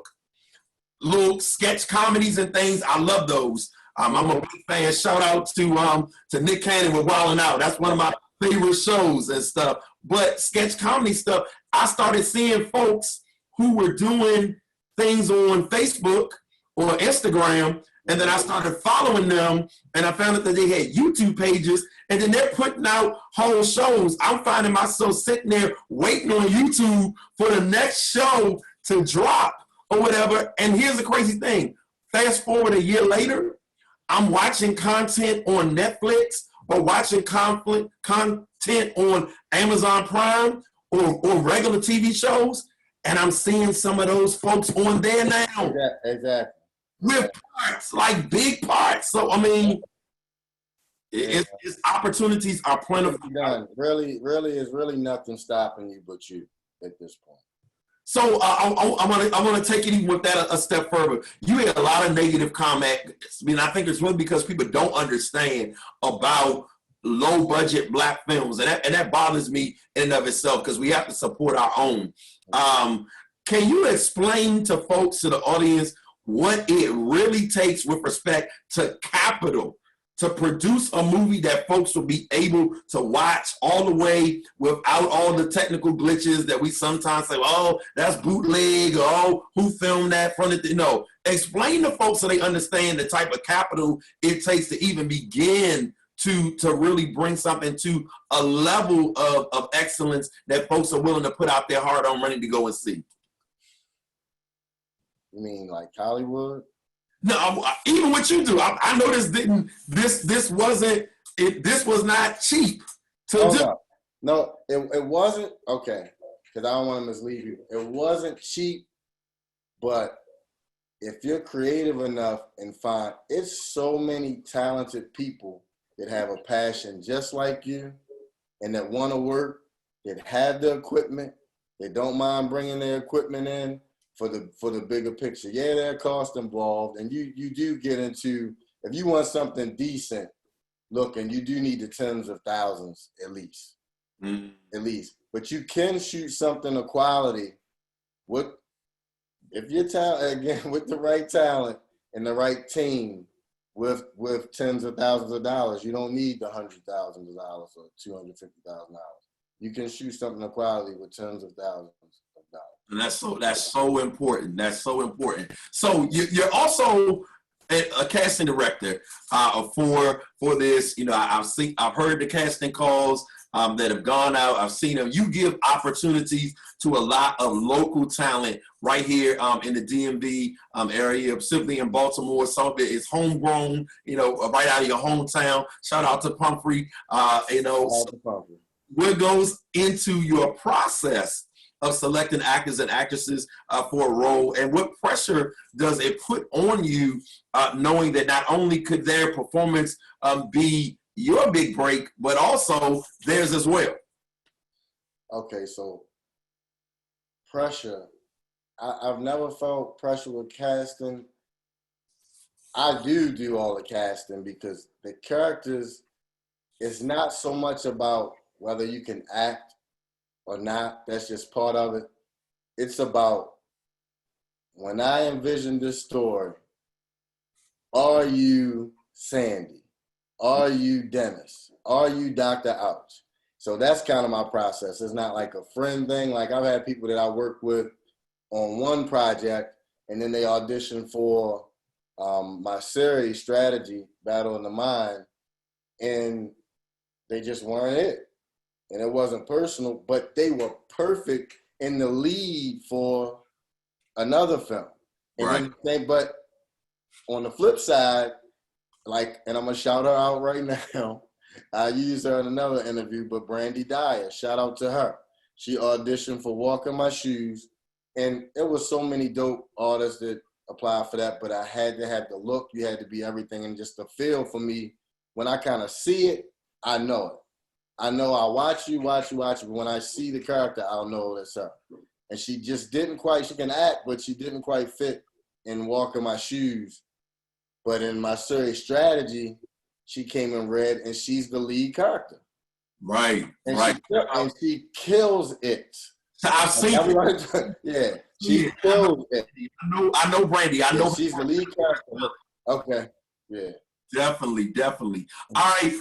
little sketch comedies and things. I love those. I'm a big fan. Shout out to Nick Cannon with Wildin' Out. That's one of my favorite shows and stuff. But sketch comedy stuff, I started seeing folks who were doing things on Facebook or Instagram, and then I started following them, and I found out that they had YouTube pages, and then they're putting out whole shows. I'm finding myself sitting there waiting on YouTube for the next show to drop or whatever. And here's the crazy thing. Fast forward a year later, I'm watching content on Netflix or watching content on Amazon Prime or regular TV shows, and I'm seeing some of those folks on there now. Exactly. With parts, like big parts. So, I mean, it's opportunities are plentiful. Really, is really nothing stopping you but you at this point. So I want to take it even with that a step further. You had a lot of negative comments. I mean, I think it's really because people don't understand about low budget Black films, and that bothers me in and of itself because we have to support our own. Can you explain to folks, to the audience, what it really takes with respect to capital to produce a movie that folks will be able to watch all the way without all the technical glitches that we sometimes say, oh, that's bootleg, or oh, who filmed that from the no. Explain to folks so they understand the type of capital it takes to even begin to really bring something to a level of excellence that folks are willing to put out their hard-earned money to go and see. You mean like Hollywood? No, even what you do. I know this was not cheap to do. No, it wasn't. Okay, because I don't want to mislead you. It wasn't cheap, but if you're creative enough and find, it's so many talented people that have a passion just like you and that want to work, that have the equipment, that don't mind bringing their equipment in for the bigger picture. Yeah, there are costs involved, and you do get into, if you want something decent looking, you do need the tens of thousands at least. At least. But you can shoot something of quality if you're again with the right talent and the right team with tens of thousands of dollars. You don't need the $100,000 or $250,000. You can shoot something of quality with tens of thousands of dollars. And that's so important. That's so important. So you're also a casting director for this. You know, I've heard the casting calls that have gone out. I've seen them. You give opportunities to a lot of local talent right here in the DMV area, specifically in Baltimore. Some of it is homegrown, you know, right out of your hometown. Shout out to Pumphrey. What goes into your process of selecting actors and actresses for a role, and what pressure does it put on you knowing that not only could their performance be your big break, but also theirs as well? Okay, so pressure. I've never felt pressure with casting. I do all the casting because the characters, it's not so much about whether you can act or not. That's just part of it. It's about, when I envision this story, are you Sandy? Are you Dennis? Are you Dr. Ouch? So that's kind of my process. It's not like a friend thing. Like, I've had people that I work with on one project, and then they audition for my series strategy, Battle in the Mind, and they just weren't it. And it wasn't personal, but they were perfect in the lead for another film. And right. But on the flip side, like, and I'm going to shout her out right now. I used her in another interview, but Brandy Dyer, shout out to her. She auditioned for Walk in My Shoes. And it was so many dope artists that applied for that, but I had to have the look. You had to be everything, and just the feel for me. When I kind of see it, I know it. I know I watch you, but when I see the character, I'll know that's her. And she just didn't quite, she can act, but she didn't quite fit in Walk in My Shoes. But in my series Strategy, she came in red, and she's the lead character. Right, and right. She kills it. I've seen it. Yeah, she kills it. I know Brandy. I know she's the lead character. Okay, yeah. Definitely. All right,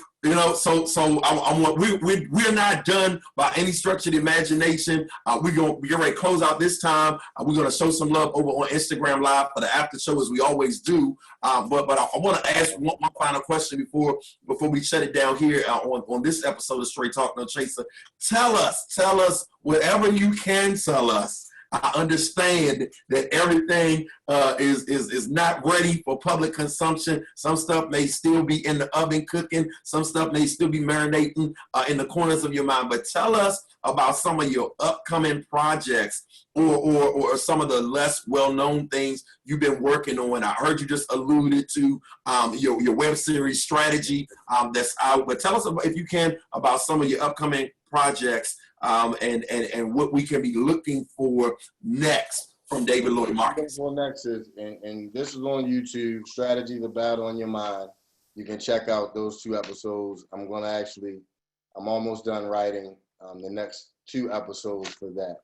so I want we're not done by any stretch of the imagination. We're ready to close out this time. We're gonna show some love over on Instagram Live for the after show as we always do. But I want to ask one final question before we shut it down here on this episode of Straight Talk No Chaser. Tell us whatever you can tell us. I understand that everything is not ready for public consumption. Some stuff may still be in the oven cooking. Some stuff may still be marinating in the corners of your mind. But tell us about some of your upcoming projects or some of the less well-known things you've been working on. I heard you just alluded to your web series Strategy that's out. But tell us, if you can, about some of your upcoming projects and what we can be looking for next from David Lloyd Marcus. Well, next is, and this is on YouTube, Strategy, The Battle on Your Mind. You can check out those 2 episodes. I'm almost done writing the next 2 episodes for that.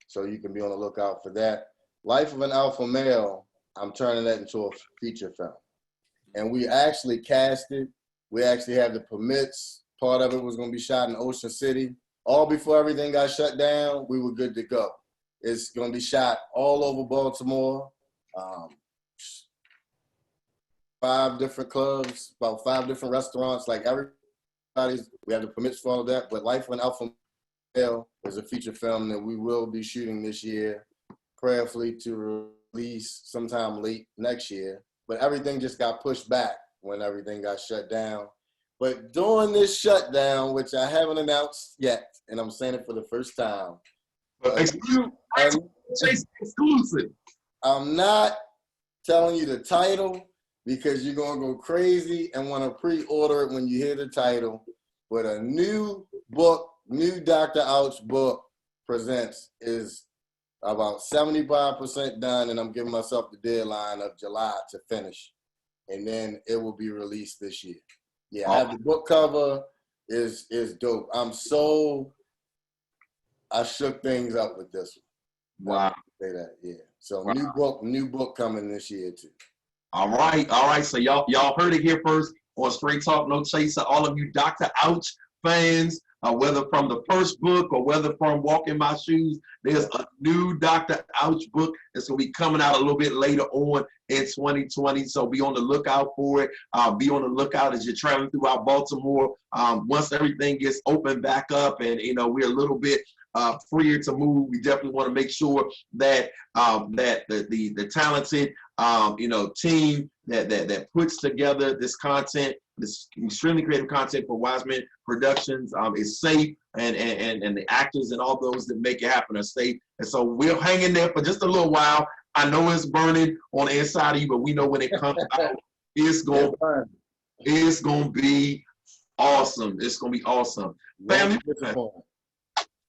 So you can be on the lookout for that. Life of an Alpha Male, I'm turning that into a feature film. And we actually cast it. We actually have the permits. Part of it was going to be shot in Ocean City. All before everything got shut down, we were good to go. It's going to be shot all over Baltimore, 5 different clubs, about 5 different restaurants. Like we have the permits for all of that. But Life of an Alpha Male is a feature film that we will be shooting this year, prayerfully to release sometime late next year. But everything just got pushed back when everything got shut down. But during this shutdown, which I haven't announced yet, and I'm saying it for the first time. Exclusive. I'm not telling you the title because you're going to go crazy and want to pre-order it when you hear the title. But a new book, new Dr. Ouch book presents is about 75% done, and I'm giving myself the deadline of July to finish. And then it will be released this year. Yeah, I have the book cover is dope. I shook things up with this one. Wow. Say that, yeah. So wow. new book coming this year too. All right. So y'all heard it here first on Straight Talk No Chaser. All of you Dr. Ouch fans, whether from the first book or whether from Walk in My Shoes, there's a new Dr. Ouch book that's going to be coming out a little bit later on in 2020. So be on the lookout for it. Be on the lookout as you're traveling throughout Baltimore. Once everything gets opened back up and, we're a little bit freer to move, we definitely want to make sure that that the talented team that puts together this content, this extremely creative content for Wiseman Productions is safe, and the actors and all those that make it happen are safe. And so we're hanging there for just a little while. I know it's burning on the inside of you, but we know when it comes out, it's going to be awesome. It's going to be awesome. Family,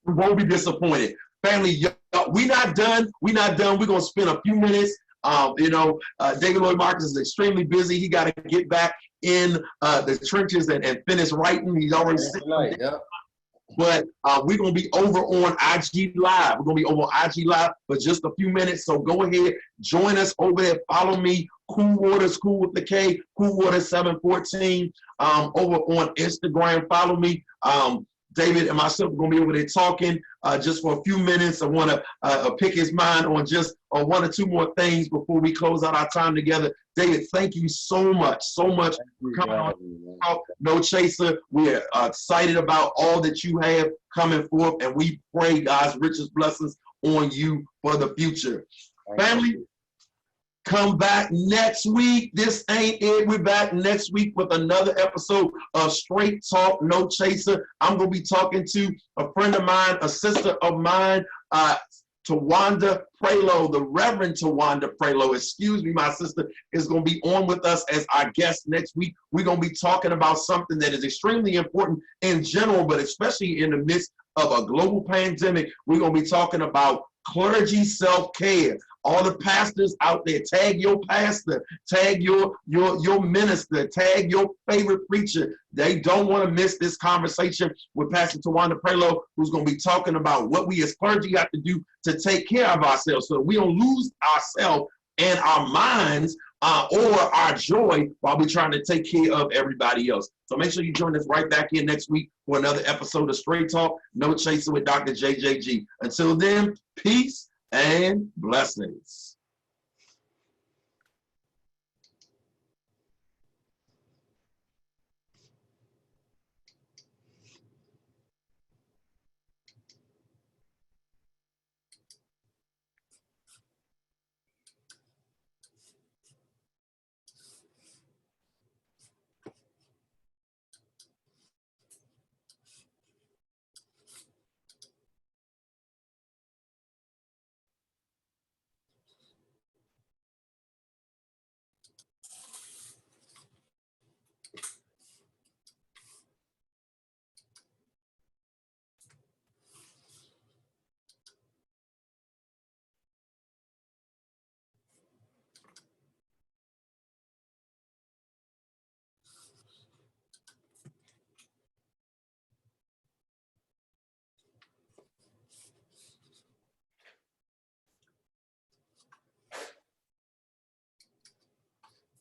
we won't be disappointed. Family, we not done. We're going to spend a few minutes. David Lloyd Marcus is extremely busy. He got to get back in the trenches and finish writing. He's already sitting there. But we're going to be over on IG Live. We're going to be over on IG Live for just a few minutes. So go ahead, join us over there. Follow me, Cool Waters, Cool with the K, Cool Waters 714 over on Instagram. Follow me. David and myself are going to be over there talking just for a few minutes. I want to pick his mind on just 1 or 2 more things before we close out our time together. David, thank you so much for coming on No Chaser. We're excited about all that you have coming forth, and we pray God's richest blessings on you for the future. Family, come back next week. This ain't it. We're back next week with another episode of Straight Talk No Chaser. I'm going to be talking to a friend of mine, a sister of mine, Tawanda Prelo, the Reverend Tawanda Prelo, excuse me, my sister, is going to be on with us as our guest next week. We're going to be talking about something that is extremely important in general, but especially in the midst of a global pandemic. We're going to be talking about clergy self-care. All the pastors out there, tag your pastor, tag your minister, tag your favorite preacher. They don't want to miss this conversation with Pastor Tawanda Prelo, who's going to be talking about what we as clergy have to do to take care of ourselves so that we don't lose ourselves and our minds or our joy while we're trying to take care of everybody else. So make sure you join us right back here next week for another episode of Straight Talk, No Chaser with Dr. JJG. Until then, peace and blessings.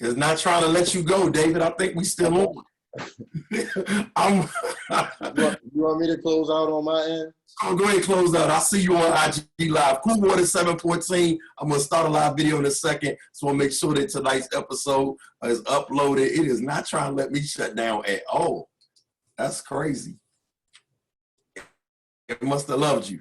It's not trying to let you go, David. I think we still on. You want me to close out on my end? I'm going to close out. I'll see you on IG Live. Cool Water 714. I'm going to start a live video in a second. So I'll make sure that tonight's episode is uploaded. It is not trying to let me shut down at all. That's crazy. It must have loved you.